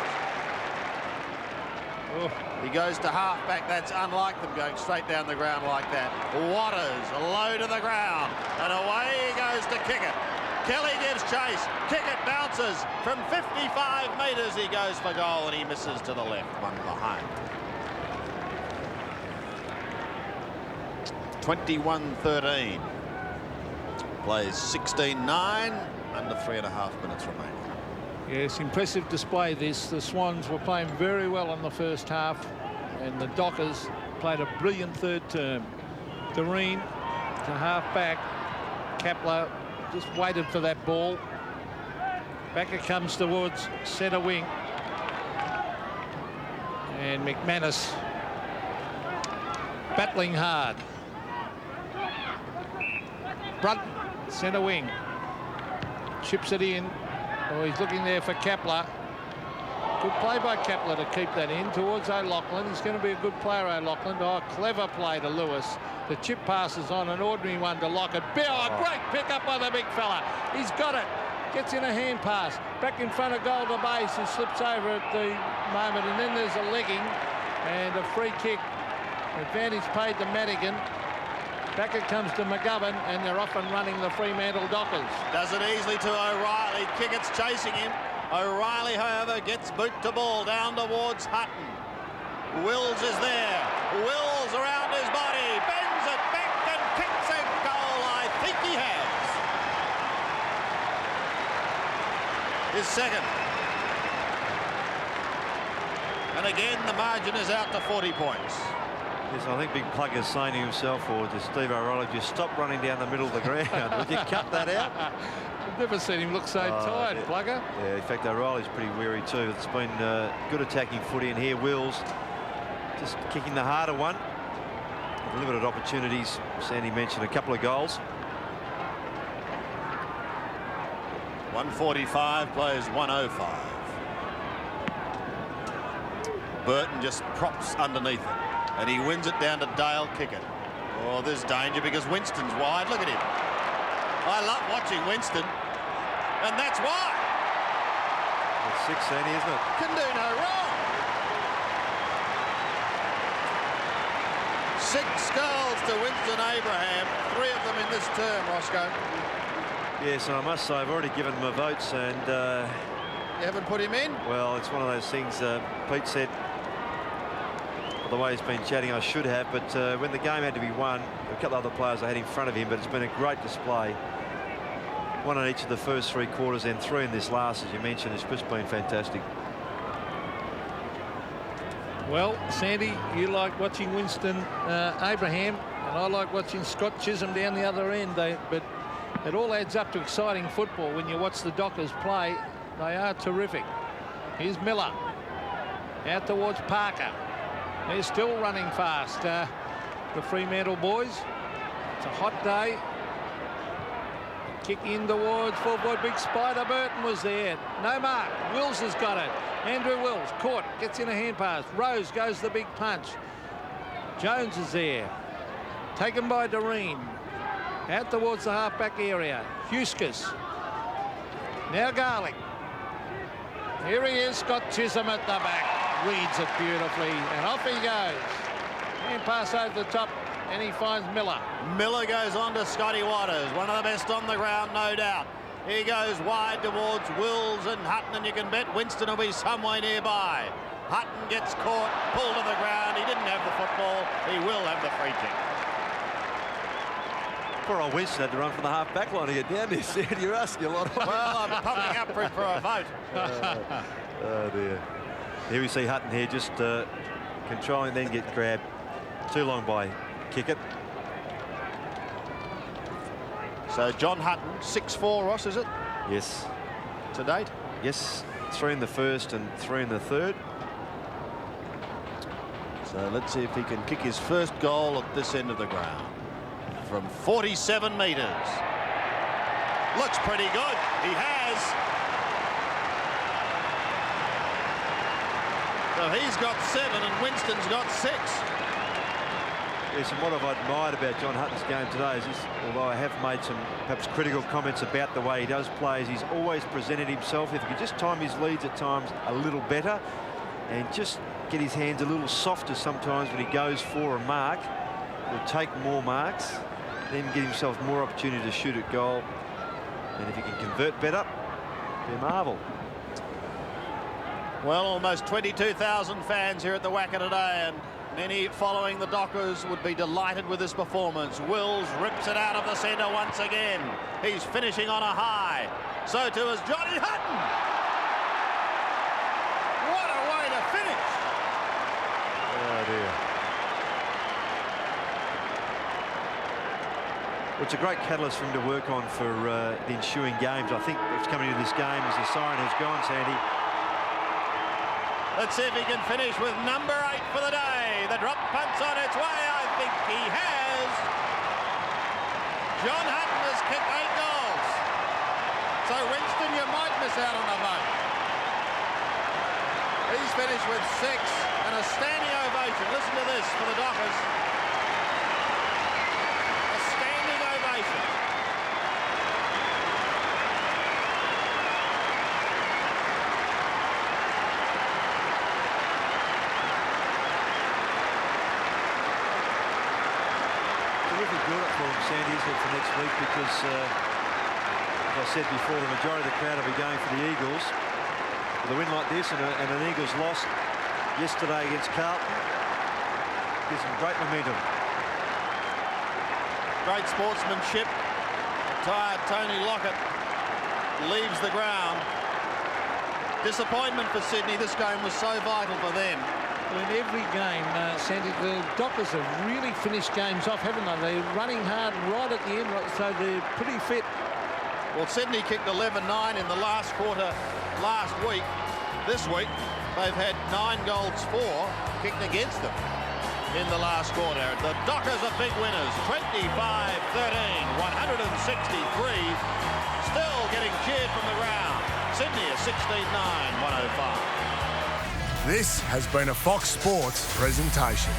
Oh. He goes to half-back. That's unlike them going straight down the ground like that. Waters low to the ground and away he goes to kick it. Kelly gives chase. Kick it bounces from 55 metres. He goes for goal and he misses to the left. One behind. 21-13. Plays 16-9, under 3.5 minutes remaining. Yes, impressive display this. The Swans were playing very well in the first half and the Dockers played a brilliant third term. Doreen to half back. Kepler just waited for that ball. Back it comes towards centre wing. And McManus battling hard. Brunton, centre wing. Chips it in. Oh, he's looking there for Kepler. Good play by Kepler to keep that in towards O'Loughlin. He's going to be a good player, O'Loughlin. Oh, clever play to Lewis. The chip passes on, an ordinary one to Lockett. Oh, great pick up by the big fella. He's got it. Gets in a hand pass. Back in front of goal to base. He slips over at the moment. And then there's a legging and a free kick. Advantage paid to Madigan. Back it comes to McGovern, and they're off and running the Fremantle Dockers. Does it easily to O'Reilly. Kickett's chasing him. O'Reilly, however, gets boot to ball down towards Hutton. Wills is there. Wills around his body. Bends it back and kicks a goal. I think he has. His second. And again, the margin is out to 40 points. Yes, I think Big Plug is saying to himself or to Steve O'Reilly, just stop running down the middle of the ground. Would you cut that out? I've never seen him look so tired, Plugger. Yeah, in fact, O'Reilly's pretty weary too. It's been good attacking footy, and here Wills just kicking the harder one. Limited opportunities. Sandy mentioned a couple of goals. 145 plays 105. Burton just props underneath it. And he wins it down to Dale Kickett. Oh, there's danger because Winston's wide. Look at him. I love watching Winston. And that's why. It's 6, Sandy, isn't it? Can do no wrong. 6 goals to Winston Abraham. 3 of them in this term, Roscoe. Yes, and I must say I've already given him my votes, and you haven't put him in? Well, it's one of those things Pete said. The way he's been chatting, I should have, but when the game had to be won, a couple of other players I had in front of him, but it's been a great display. 1 on each of the first 3 quarters and 3 in this last, as you mentioned. It's just been fantastic. Well, Sandy, you like watching Winston Abraham, and I like watching Scott Chisholm down the other end. But it all adds up to exciting football when you watch the Dockers play. They are terrific. Here's Miller out towards Parker. They're still running fast, the Fremantle boys. It's a hot day. Kick in towards full forward. Big Spider Burton was there. No mark. Wills has got it. Andrew Wills caught. Gets in a hand pass. Rose goes the big punch. Jones is there. Taken by Doreen. Out towards the half-back area. Huskus. Now Garlick. Here he is. Scott Chisholm at the back. Reads it beautifully, and off he goes. And pass over the top, and he finds Miller. Miller goes on to Scotty Waters, one of the best on the ground, no doubt. He goes wide towards Wills and Hutton, and you can bet Winston will be somewhere nearby. Hutton gets caught, pulled to the ground. He didn't have the football. He will have the free kick. Poor old Winston had to run from the half-back line to get down there. Sandy, you're asking a lot. Well, I'm pumping up for a vote. Oh, dear. Here we see Hutton here just controlling, then get grabbed. Too long by Kickett. So John Hutton, 6'4", Ross, is it? Yes. To date? Yes. 3 in the first and 3 in the third. So So let's see if he can kick his first goal at this end of the ground. From 47 metres. Looks pretty good. He has. So he's got 7 and Winston's got 6. Yes, and what I've admired about John Hutton's game today is, although I have made some perhaps critical comments about the way he does play, is he's always presented himself. If he could just time his leads at times a little better and just get his hands a little softer sometimes when he goes for a mark, he'll take more marks, then get himself more opportunity to shoot at goal. And if he can convert better, it'll be a marvel. Well, almost 22,000 fans here at the Wacker today, and many following the Dockers would be delighted with this performance. Wills rips it out of the centre once again. He's finishing on a high. So too is Johnny Hutton. What a way to finish. Oh dear. Well, it's a great catalyst for him to work on for the ensuing games. I think it's coming into this game as the siren has gone, Sandy. Let's see if he can finish with number 8 for the day. The drop punt's on its way. I think he has. John Hutton has kicked 8 goals. So Winston, you might miss out on the vote. He's finished with 6 and a standing ovation. Listen to this for the Dockers. A standing ovation. Build-up for him, Sandy, isn't it, for next week? Because, as I said before, the majority of the crowd will be going for the Eagles. With a win like this and an Eagles loss yesterday against Carlton gives them great momentum. Great sportsmanship. Tired Tony Lockett leaves the ground. Disappointment for Sydney. This game was so vital for them. Well, in every game, Sandy, the Dockers have really finished games off, haven't they? They're running hard right at the end, so they're pretty fit. Well, Sydney kicked 11-9 in the last quarter last week. This week, they've had 9 goals for kicked against them in the last quarter. The Dockers are big winners, 25-13, 163. Still getting cheered from the ground. Sydney is 16-9, 105. This has been a Fox Sports presentation.